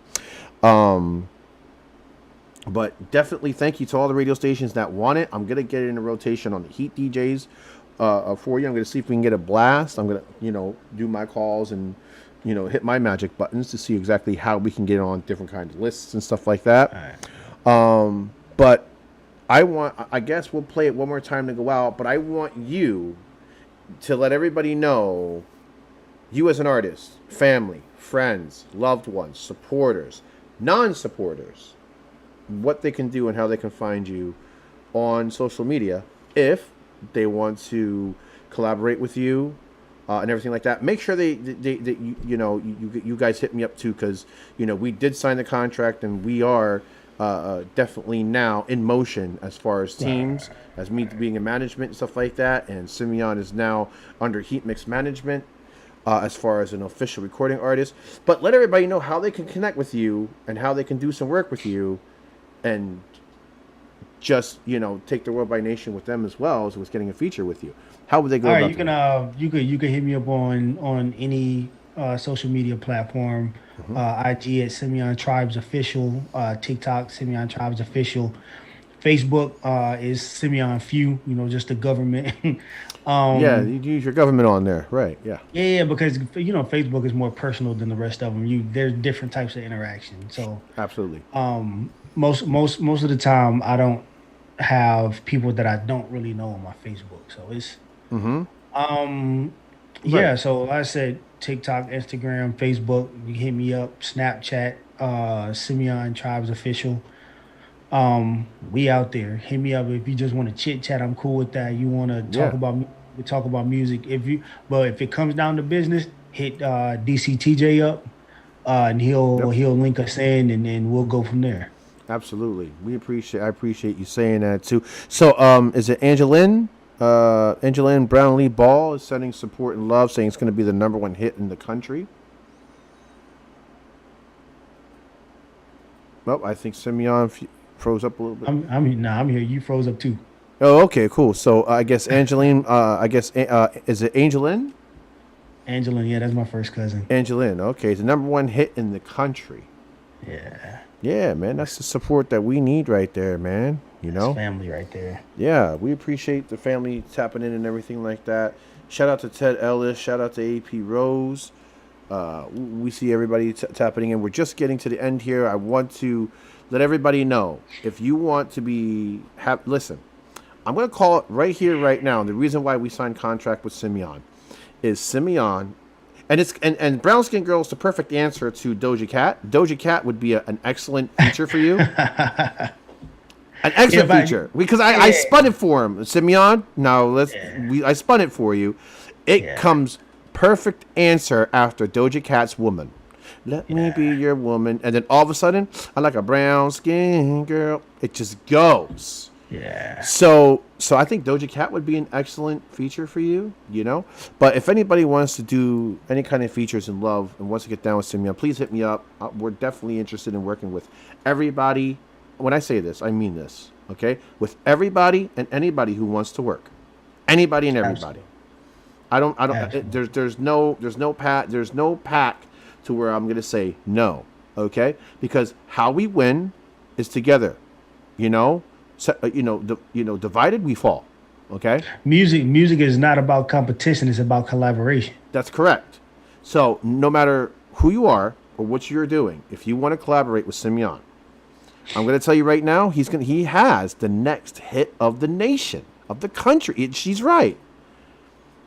But definitely thank you to all the radio stations that want it. I'm gonna get it in a rotation on the Heat DJs for you. I'm gonna see if we can get a blast. I'm gonna do my calls and hit my magic buttons to see exactly how we can get it on different kinds of lists and stuff like that. Right. But I guess we'll play it one more time to go out, but I want you to let everybody know, you as an artist, family, friends, loved ones, supporters, non-supporters, what they can do and how they can find you on social media if they want to collaborate with you. And everything like that. Make sure you guys hit me up too, because we did sign the contract and we are definitely now in motion as far as teams, as me being in management and stuff like that. And Simeon is now under Heat Mix management as far as an official recording artist. But let everybody know how they can connect with you and how they can do some work with you, and just take the world by nation with them as well as with getting a feature with you. How would they go? All right, you can hit me up on any social media platform. IG at Simeon Tribes Official, TikTok Simeon Tribes Official, Facebook is Simeon Few. Just the government. Yeah, you use your government on there, right? Yeah. Yeah, because Facebook is more personal than the rest of them. There's different types of interaction. So absolutely. most of the time I don't have people that I don't really know on my Facebook. So it's um Right. yeah, so like I said, TikTok, Instagram, Facebook, you hit me up, Snapchat, Simeon Tribes Official. We out there. Hit me up if you just want to chit chat. I'm cool with that. You want to talk Yeah. about we talk about music. But if it comes down to business, hit DCTJ up, and he'll Yep. he'll link us in, and then we'll go from there. Absolutely. I appreciate you saying that too. So, is it Angeline? Angeline Brownlee Ball is sending support and love, saying it's going to be the number one hit in the country. Well, I think Simeon froze up a little bit. I'm here. You froze up too. Oh, okay, cool. So I guess Angeline. Is it Angeline? Angeline, yeah, that's my first cousin. Angeline. Okay, it's the number one hit in the country. Yeah, Yeah, man, that's the support that we need right there, man. You that's know. family right there. Yeah, we appreciate the family tapping in and everything like that. Shout out to Ted Ellis. Shout out to AP Rose. We see everybody tapping in. We're just getting to the end here. I want to let everybody know, if you want to listen, I'm going to call it right here, right now. And the reason why we signed contract with Simeon is Simeon, and Brown Skin Girl is the perfect answer to Doja Cat. Doja Cat would be an excellent feature for you. An excellent feature, because I spun it for him, Simeon. Now I spun it for you. It comes perfect answer after Doja Cat's "Woman." Let me be your woman, and then all of a sudden, I like a brown skin girl. It just goes. Yeah. So I think Doja Cat would be an excellent feature for you, you know. But if anybody wants to do any kind of features in love and wants to get down with Simeon, please hit me up. We're definitely interested in working with everybody. When I say this, I mean this, okay? With everybody and anybody who wants to work. Anybody and everybody. Absolutely. There's no pack to where I'm going to say no, okay? Because how we win is together, you know? So, divided we fall, okay? Music is not about competition, it's about collaboration. That's correct. So no matter who you are or what you're doing, if you want to collaborate with Simeon, I'm going to tell you right now, he has the next hit of the nation, of the country. She's right.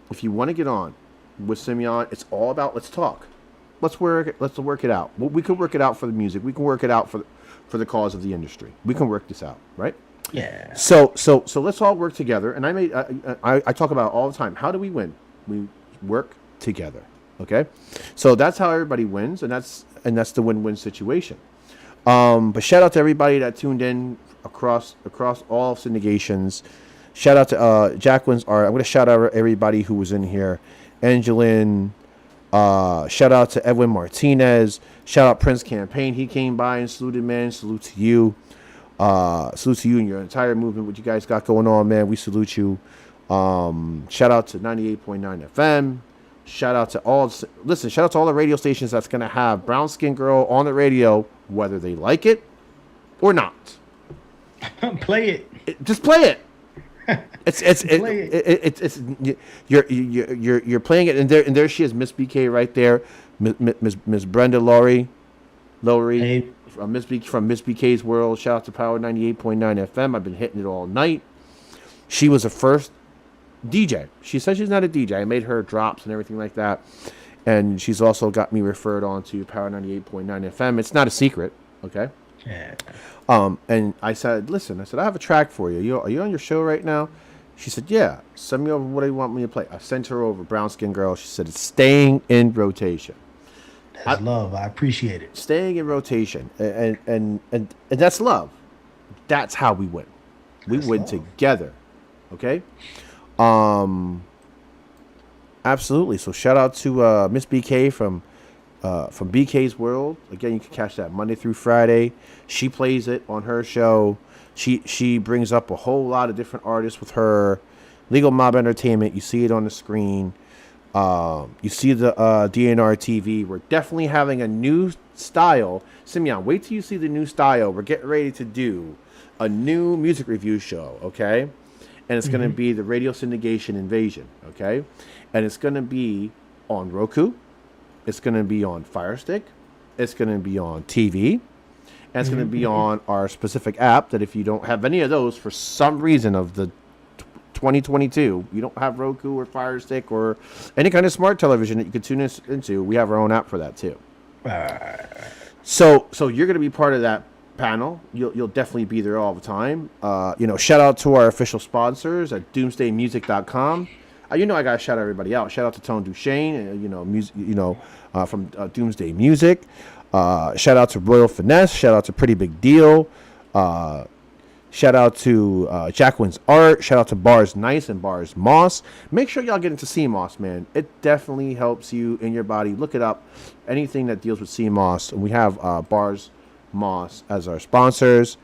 If you want to get on with Simeon, it's all about let's talk. Let's work it out. Well, we can work it out for the music. We can work it out for the cause of the industry. We can work this out, right? Yeah. So let's all work together. And I talk about it all the time. How do we win? We work together. Okay? So that's how everybody wins, and that's the win-win situation. But shout out to everybody that tuned in across all syndications. Shout out to Jacqueline's art. I'm going to shout out everybody who was in here. Angeline. Shout out to Edwin Martinez. Shout out Prince Campaign. He came by and saluted, man. Salute to you. Salute to you and your entire movement. What you guys got going on, man. We salute you. Shout out to 98.9 FM. Shout out to shout out to all the radio stations that's going to have Brown Skin Girl on the radio, whether they like it or not. Play it. Just play it. You're playing it, and there she is, Miss BK right there, Miss Brenda Laurie, Hey. from Miss BK's World. Shout out to Power 98.9 FM. I've been hitting it all night. She was the first DJ. She said she's not a DJ. I made her drops and everything like that, and she's also got me referred on to Power 98.9 FM. It's not a secret, okay? Yeah. And I said, listen, I have a track for you. Are you on your show right now? She said, yeah. Send me over what do you want me to play. I sent her over Brown Skin Girl. She said, it's staying in rotation. That's love. I appreciate it. Staying in rotation. And that's love. That's how we win. We win together. Okay? Absolutely. So shout out to Miss BK from BK's World. Again, you can catch that Monday through Friday. She plays it on her show. She brings up a whole lot of different artists with her. Legal Mob Entertainment. You see it on the screen. You see the DNR TV. We're definitely having a new style. Simeon, wait till you see the new style. We're getting ready to do a new music review show, okay? And it's going to be the Radio Syndication Invasion, okay? And it's going to be on Roku. It's going to be on Fire Stick. It's going to be on TV. And it's going to be on our specific app that if you don't have any of those for some reason of the 2022, you don't have Roku or Fire Stick or any kind of smart television that you could tune us into, we have our own app for that too. So you're going to be part of that panel. You'll definitely be there all the time. Shout out to our official sponsors at doomsdaymusic.com. I got to shout everybody out. Shout out to Tone Duchesne, from Doomsday Music. Shout out to Royal Finesse. Shout out to Pretty Big Deal. Shout out to Jacqueline's Art. Shout out to Bars Nice and Bars Moss. Make sure y'all get into CMOS, man. It definitely helps you in your body. Look it up. Anything that deals with CMOS. And we have Bars Moss as our sponsors.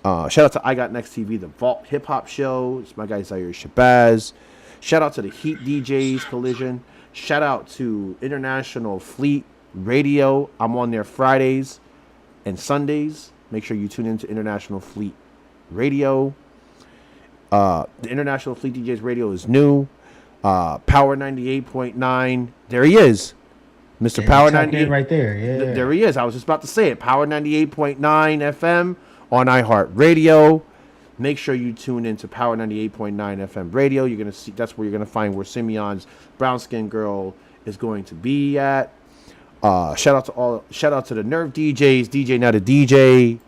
Shout out to I Got Next TV, the Vault Hip Hop Show. It's my guy Zaire Shabazz. Shout out to the Heat DJs Collision. Shout out to International Fleet Radio. I'm on there Fridays and Sundays. Make sure you tune into International Fleet Radio. The International Fleet DJs Radio is new. Power 98.9. There he is. Mr. Power 98 right there. Yeah. There he is. I was just about to say it. Power 98.9 FM on iHeartRadio. Make sure you tune into Power 98.9 FM radio. You're gonna see, that's where you're gonna find where Simeon's brown skin girl is going to be at. Shout out to the Nerve DJs, DJ Not a DJ.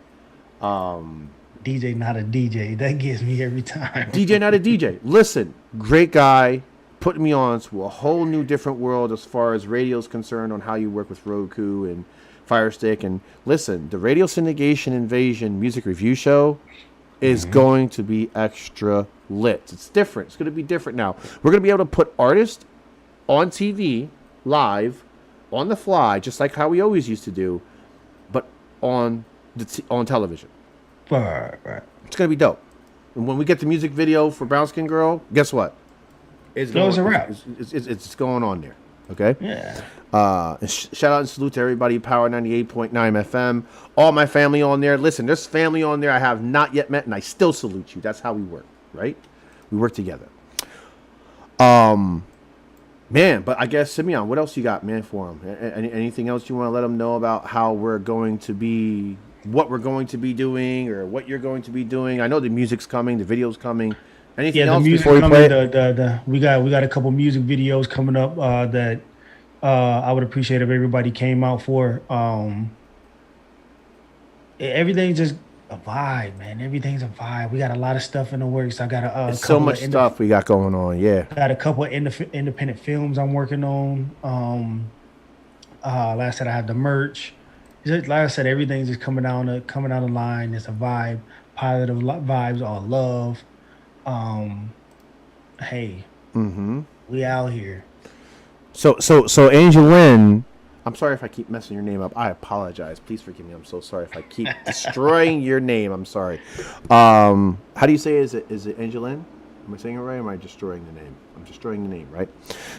DJ Not a DJ. That gets me every time. DJ Not a DJ. Listen, great guy. Putting me on to a whole new different world as far as radio is concerned on how you work with Roku and Fire Stick. And listen, the Radio Syndication Invasion music review show is going to be extra lit. It's different. It's going to be different now. We're going to be able to put artists on TV live on the fly, just like how we always used to do, but on television. Right. It's going to be dope. And when we get the music video for Brown Skin Girl, guess what? It's a wrap. It's going on there. Okay? Yeah. Shout out and salute to everybody, Power 98.9 FM. All my family on there. Listen, there's family on there I have not yet met, and I still salute you. That's how we work, right? We work together. Man, but I guess, Simeon, what else you got, man, for him? Anything else you want to let them know about how we're going to be, what we're going to be doing, or what you're going to be doing? I know the music's coming, the video's coming. Anything else before we play it? We got a couple music videos coming up that I would appreciate if everybody came out for. Everything's just a vibe, man. Everything's a vibe. We got a lot of stuff in the works. I got a so much stuff we got going on. Yeah, got a couple of independent films I'm working on. Like I said, I have the merch. Like I said, everything's just coming down the line. It's a vibe, positive vibes, all love. Hey, we out here. So Angel Lynn, I'm sorry if I keep messing your name up. I apologize. Please forgive me. I'm so sorry if I keep destroying your name. I'm sorry. How do you say it? Is it Angel Lynn? Am I saying it right? Or am I destroying the name? I'm destroying the name, right?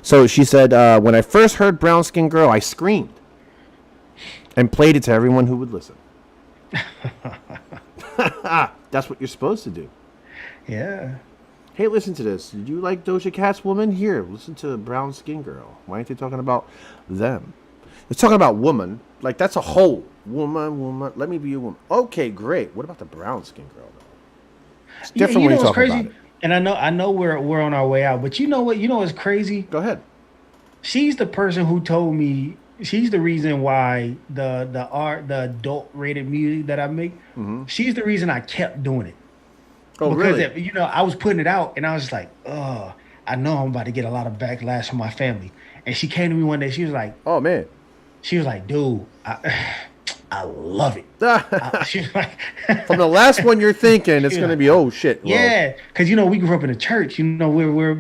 So she said, when I first heard Brown Skin Girl, I screamed and played it to everyone who would listen. That's what you're supposed to do. Yeah. Hey, listen to this. Did you like Doja Cat's Woman? Here, listen to Brown Skin Girl. Why aren't they talking about them? They're talking about woman. Like, that's a whole woman. Let me be a woman. Okay, great. What about the brown skin girl, though? It's different when you talk about it. And I know we're on our way out, but you know what? You know what's crazy? Go ahead. She's the person who told me. She's the reason why the adult rated music that I make. She's the reason I kept doing it. Oh, because really? I was putting it out, and I was just like, I know I'm about to get a lot of backlash from my family. And she came to me one day. She was like, "Oh man," she was like, "Dude, I love it." She was like, from the last one you're thinking, it's gonna be oh shit. Well, yeah, because we grew up in the church. We're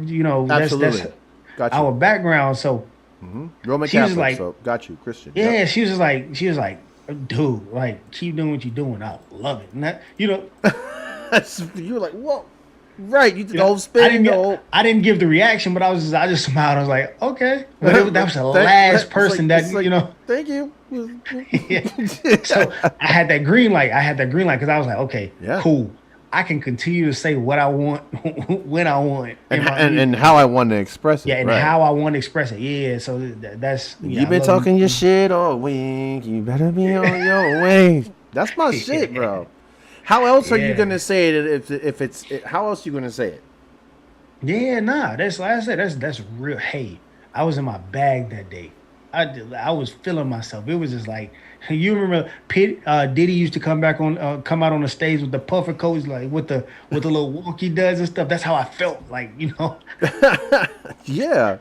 absolutely that's got you. Our background. So Roman she Catholic. Was like, so got you, Christian. Yeah, yep. she was like, dude, like keep doing what you're doing. I love it. And that, you were like, whoa, right? You did the whole spin. I didn't give the reaction, but I just smiled. I was like, okay. But that was the last person that Thank you. Yeah. So I had that green light. Because I was like, okay, cool. I can continue to say what I want when I want and how I want to express it. Yeah, and how I want to express it. Yeah, so that's you've been talking your shit all week. You better be on your way. That's my shit, bro. How else are you Yeah. gonna say it if it's how else are you gonna say it? Yeah, nah. That's like I said. That's real. Hey, I was in my bag that day. I was feeling myself. It was just like you remember Diddy used to come out on the stage with the puffer coats, like with the little walk he does and stuff. That's how I felt. Like Yeah.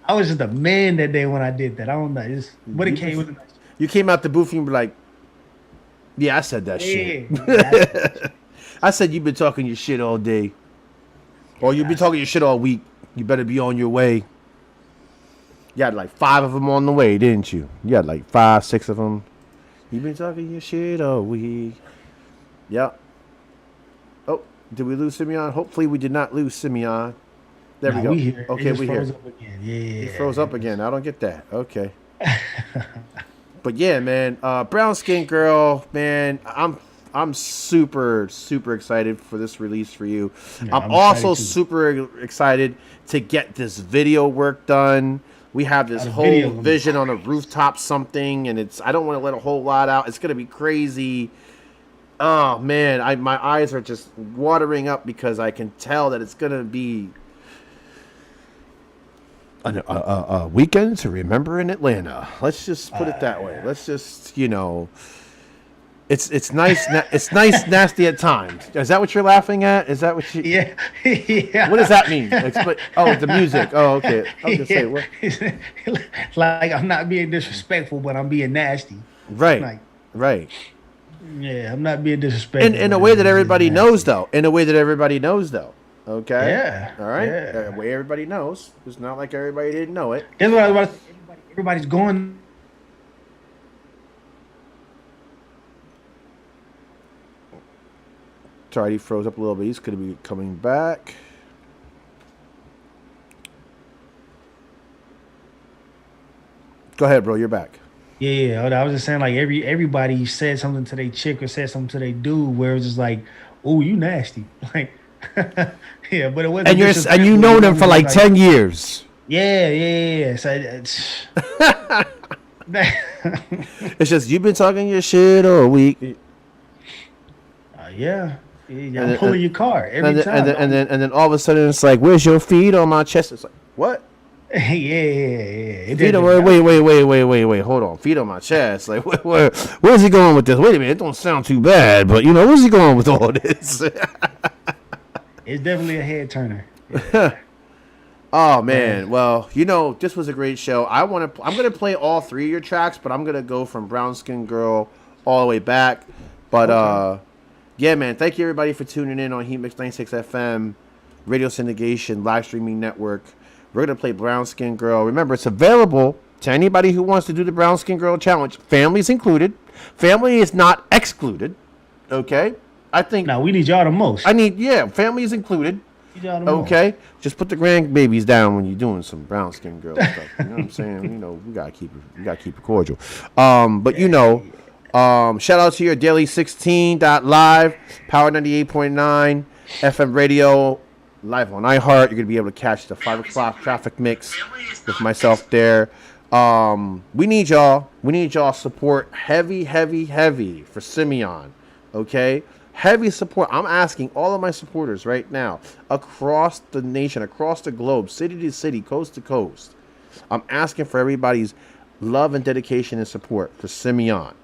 I was just a man that day when I did that. I don't know. But it came with You came out the booth and you were like, yeah, I said that shit. yeah. I said you've been talking your shit all day. Or you've been talking your shit all week. You better be on your way. You had like 5 of them on the way, didn't you? You had like 5, 6 of them. You've been talking your shit all week. Yep. Oh, did we lose Simeon? Hopefully we did not lose Simeon. There we go. We here. Okay, we here. Up again. Yeah. He froze up again. I don't get that. Okay. But yeah, man, brown skin girl, man, I'm super excited for this release for you. Yeah, I'm also super excited to get this video work done. We have this whole vision on a rooftop something, and I don't want to let a whole lot out. It's gonna be crazy. Oh man, my eyes are just watering up because I can tell that it's gonna be a weekend to remember in Atlanta. Let's just put it that way. Let's just, it's nice. It's nice, nasty at times. Is that what you're laughing at? Is that what you? Yeah. Yeah. What does that mean? The music. Oh, okay. I was gonna say what? Like I'm not being disrespectful, but I'm being nasty. Right. Like, right. Yeah, I'm not being disrespectful. In a way that everybody knows, though. Okay. Yeah. All right. Yeah. The way everybody knows. It's not like everybody didn't know it. That's what I was about to say. Everybody's going. Sorry, he froze up a little bit. He's going to be coming back. Go ahead, bro. You're back. Yeah, I was just saying, like everybody said something to their chick or said something to their dude where it was just like, "Oh, you nasty," like, yeah, but it wasn't. And you know them for like 10 years. Yeah. So it's it's just you've been talking your shit all week. Yeah. I'm pulling your car every time. And then all of a sudden it's like, where's your feet on my chest? It's like, what? Yeah. Feet on, wait, hold on. Feet on my chest. Like, where's he going with this? Wait a minute, it don't sound too bad, but where's he going with all this? It's definitely a head turner. Oh man, well, this was a great show. I'm gonna play all 3 of your tracks, but I'm gonna go from Brown Skin Girl all the way back. But yeah, man, thank you everybody for tuning in on Heat Mix 96 FM, radio syndication, live streaming network. We're going to play Brown Skin Girl. Remember, it's available to anybody who wants to do the Brown Skin Girl challenge. Families included. Family is not excluded. Okay? I think... Now, we need y'all the most. Family is included. Okay? Just put the grandbabies down when you're doing some Brown Skin Girl stuff. You know what I'm saying? We got to keep it cordial. Shout out to your daily16.live, Power 98.9, FM radio, live on iHeart. You're going to be able to catch the 5 o'clock traffic mix with myself there. We need y'all. We need y'all support heavy for Simeon. Okay? Heavy support. I'm asking all of my supporters right now across the nation, across the globe, city to city, coast to coast. I'm asking for everybody's love and dedication and support for Simeon.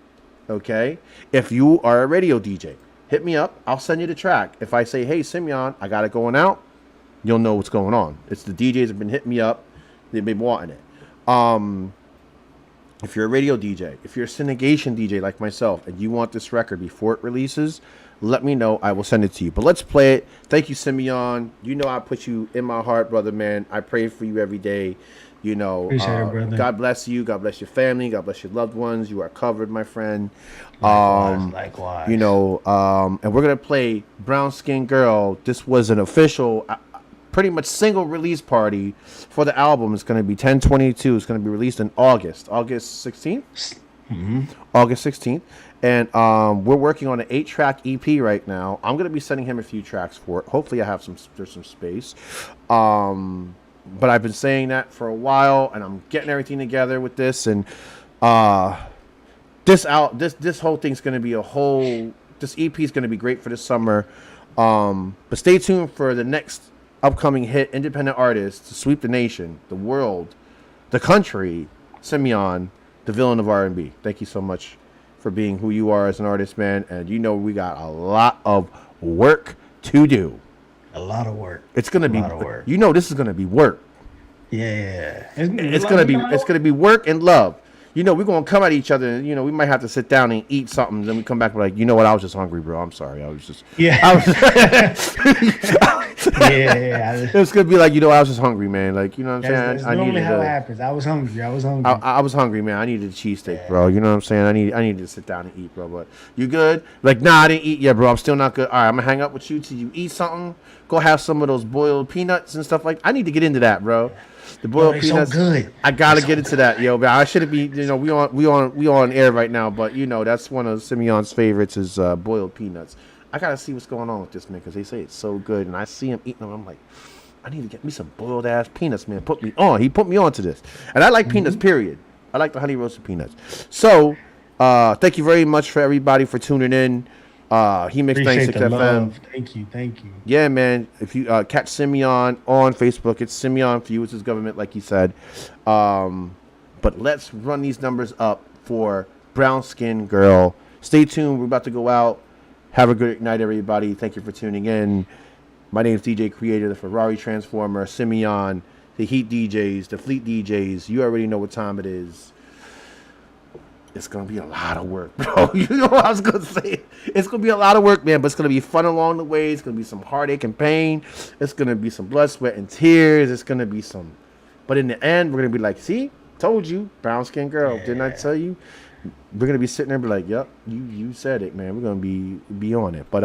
Okay? If you are a radio DJ, hit me up. I'll send you the track. If I say, hey, Simeon, I got it going out, you'll know what's going on. It's the DJs have been hitting me up. They've been wanting it. If you're a radio DJ, if you're a syndication DJ like myself, and you want this record before it releases, let me know. I will send it to you. But let's play it. Thank you, Simeon. I put you in my heart, brother, man. I pray for you every day. Appreciate it, brother. God bless you. God bless your family. God bless your loved ones. You are covered, my friend. Likewise. And we're going to play Brown Skin Girl. This was an official, pretty much single release party for the album. It's going to be 10/22. It's going to be released in August 16th. Mm-hmm. August 16th. And we're working on an 8-track EP right now. I'm going to be sending him a few tracks for it. Hopefully there's some space. But I've been saying that for a while, and I'm getting everything together with this. And this whole thing's gonna be this EP is gonna be great for the summer. But stay tuned for the next upcoming hit, independent artist to sweep the nation, the world, the country. Simeon, the villain of R&B. Thank you so much for being who you are as an artist, man. And we got a lot of work to do. A lot of work. It's gonna be. Work. This is gonna be work. Yeah. It's gonna be work and love. We're gonna come at each other, and we might have to sit down and eat something. Then we come back, we're like, you know what? I was just hungry, bro. I'm sorry. I was just. Yeah. Yeah. It's gonna be like, I was just hungry, man. Like, what I'm saying? That's normally how it happens. I was hungry. I was hungry, man. I needed a cheesesteak, bro. You know what I'm saying? I needed to sit down and eat, bro. But you good? Like, nah, I didn't eat yet, bro. I'm still not good. All right, I'm gonna hang up with you till you eat something. Go have some of those boiled peanuts and stuff like. I need to get into that, bro. The boiled peanuts. So good. I gotta get into that, yo. But I shouldn't be. We on air right now. But that's one of Simeon's favorites is boiled peanuts. I gotta see what's going on with this man because they say it's so good, and I see him eating them. I'm like, I need to get me some boiled ass peanuts, man. Put me on. He put me on to this, and I like peanuts. Period. I like the honey roasted peanuts. So, thank you very much for everybody for tuning in. He makes 96 FM. Thank you. Yeah, man. If you catch Simeon on Facebook, it's Simeon for you. It's his government, like he said. But let's run these numbers up for Brown Skin Girl. Stay tuned. We're about to go out. Have a good night, everybody. Thank you for tuning in. My name is DJ Creator, the Ferrari Transformer, Simeon, the Heat DJs, the Fleet DJs. You already know what time it is. It's going to be a lot of work, bro. You know what I was going to say? It's going to be a lot of work, man, but it's going to be fun along the way. It's going to be some heartache and pain. It's going to be some blood, sweat, and tears. It's going to be some... But in the end, we're going to be like, see? Told you. Brown Skin Girl. Didn't I tell you? We're going to be sitting there and be like, yep, you said it, man. We're going to be on it. But,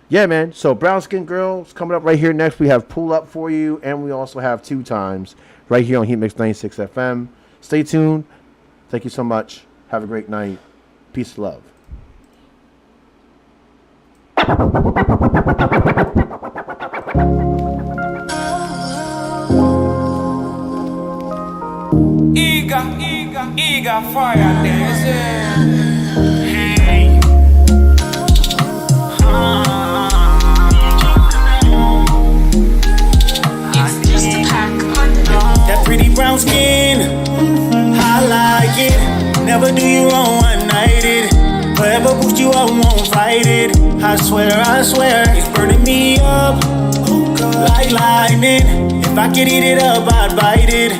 yeah, man. So, Brown Skin Girl is coming up right here next. We have Pull Up for you, and we also have 2 times right here on Heat Mix 96 FM. Stay tuned. Thank you so much. Have a great night. Peace, love. Eager fire dancing. Hey. It's just a pack on the That pretty brown skin, I like it. Never do you wrong one nighted. Forever put you up, won't fight it. I swear, it's burning me up like lightning. If I could eat it up, I'd bite it.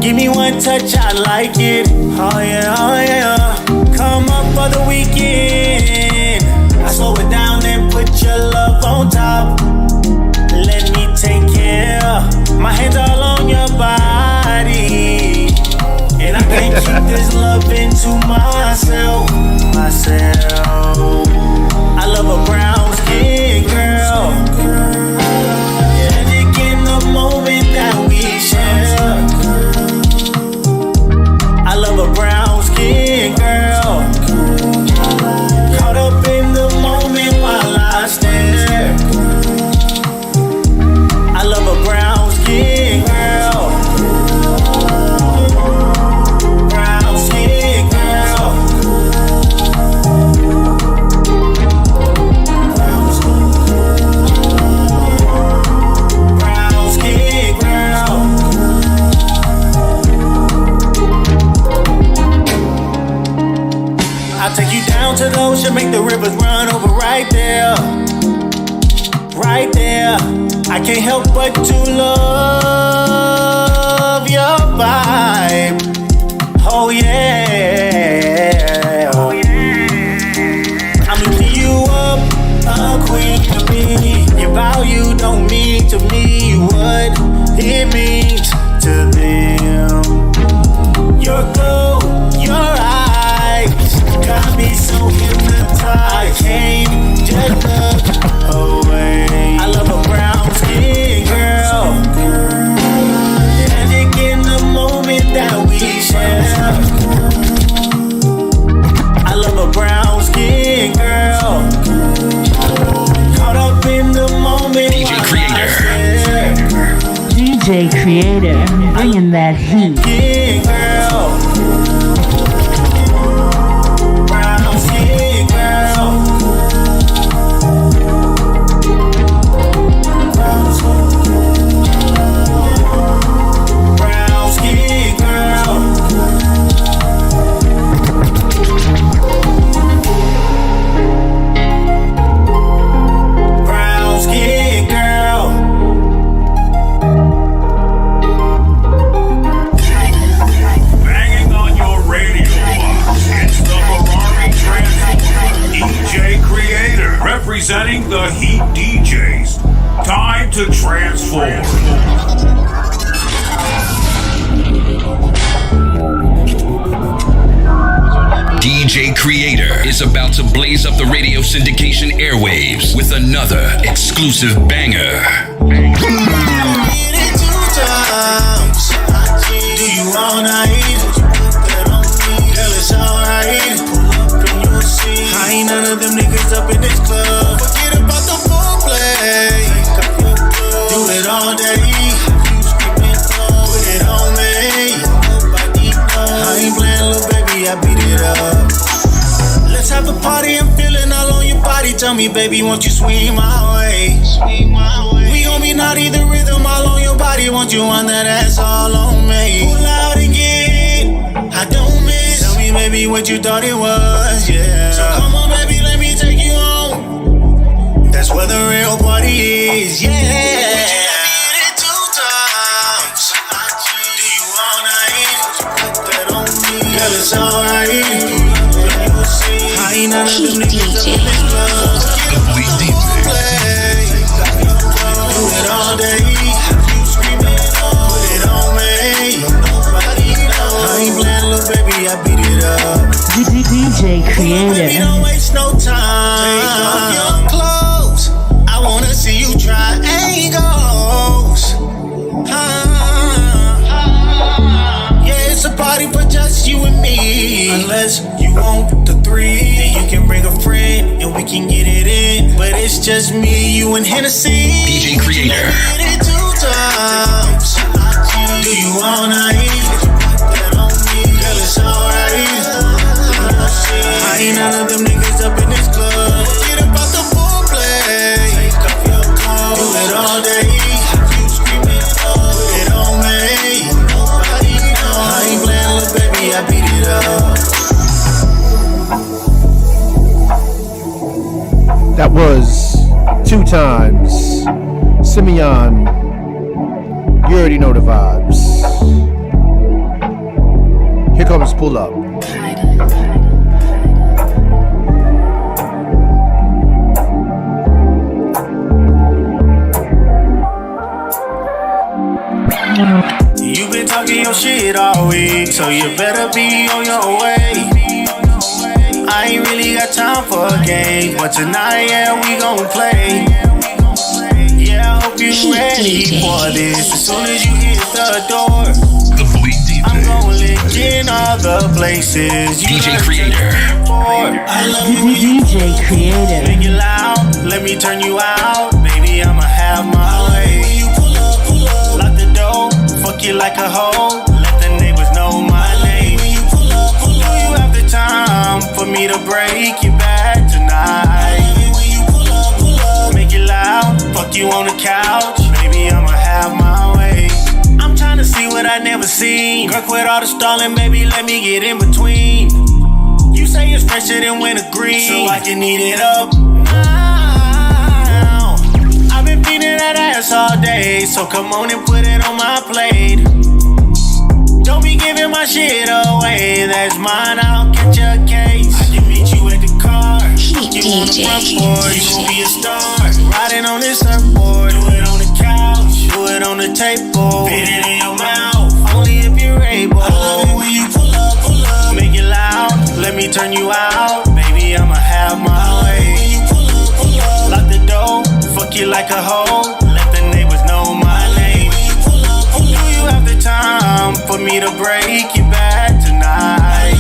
Give me one touch, I like it. Oh yeah. Come up for the weekend. I slow it down and put your love on top. Let me take care. My hands all on your body, and I can't keep this love into myself. I love a brown skin girl. Magic in the moment that we share. I love a brown skin girl. Caught up in the moment while I stare. I love a brown skin girl. Brown skin girl. Brown skin girl. I'll take you down to the ocean, make the rivers run over right there. Right there. I can't help but to love your vibe. Oh yeah. I'm lifting you up, a queen to me. Your value don't mean to me what it means to them. Your glow, your eyes got me so hypnotized. I can't just look away. I love a brown skin girl. Magic in the moment that we share. I love a brown skin girl. Caught up in the moment. DJ Creator. DJ Creator, bringing that heat. Skin girl. to transform. DJ Creator is about to blaze up the radio syndication airwaves with another exclusive banger. Do you all night? Girl, it's alright. I ain't none of them niggas up in this club. Forget about the foreplay. Do it all day. Put it on me. I ain't playing, little baby, I beat it up. Let's have a party, I'm feeling all on your body. Tell me, baby, won't you swing my way? We gon' be naughty, the rhythm all on your body. Won't you want that ass all on me? Pull out again, I don't miss. Tell me, baby, what you thought it was, yeah. So come on, baby, let me take you home. That's where the real party is, yeah. Girl, it's alright. I ain't none of them niggas up in this club. Do it all day. Put it on me. I ain't playing, little baby, I beat it up. DJ Creator. Baby, don't waste no time. Take off your clothes. I wanna see you try angles. Yeah, it's a party for just you and me. Unless you want the three, then you can bring a friend and we can get it in. But it's just me, you, and Hennessy. DJ Creator. Did it 2 times. Do you all night? Girl, it's alright. I ain't none of them niggas up in this club. Forget about the foreplay. Do it all day. Put it on me. I ain't playing, little baby, I beat it up. That was 2 times. Simeon, you already know the vibes. Here comes Pull Up. You been talking your shit all week, so you better be on your way. I ain't really got time for a game, but tonight, yeah, we gon' play. Yeah, I hope you ready for this. As soon as you hit the door, I'm gon' lick in all the places you DJ Creator. I love you when you DJ Creator. make it loud. Let me turn you out, baby. I'ma have my way. Lock the door, fuck you like a hoe. Let the neighbors know my name. Do you have the time for me to break your back tonight? Make it loud, fuck you on the couch, baby. I'ma have my way. I'm trying to see what I never seen. Girl, quit all the stalling, baby. Let me get in between. You say it's fresher than wintergreen, so I can eat it up now. I've been feeding that ass all day, so come on and put it on my plate. Don't be giving my shit away, that's mine, I'll catch a case. I can meet you at the car, you on the front porch, you gon' be a star. Riding on this surfboard, do it on the couch, do it on the table, fit it in your mouth, only if you're able. I love it when you pull up, make it loud, let me turn you out, baby, I'ma have my way. Lock the door, fuck you like a hoe, let the neighbors know my name. Do you have the time for me to break your back tonight?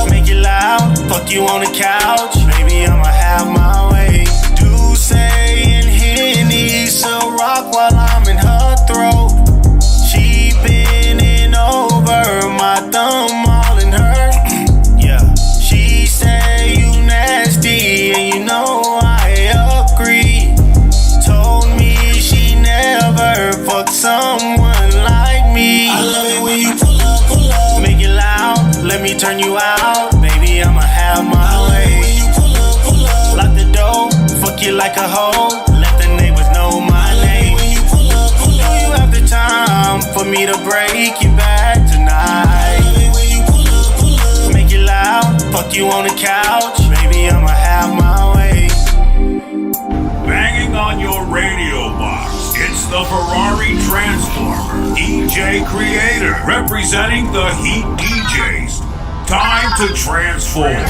Make it loud, fuck you on the couch, baby, I'ma have my way. Do say and Henny, so rock while I'm in her throat. She bending over, my thumb all in her. Yeah, she say you nasty, and you know I agree. Told me she never fucked someone like me. I love it when you pull up, make it loud, let me turn you out, baby, I'ma have my way. Lock the door, fuck you like a hoe, let the neighbors know my name. Do you have the time for me to break your back tonight? Make it loud, fuck you on the couch, baby, I'ma have my way. Banging on your radio Representing the Heat DJs. Time to transform.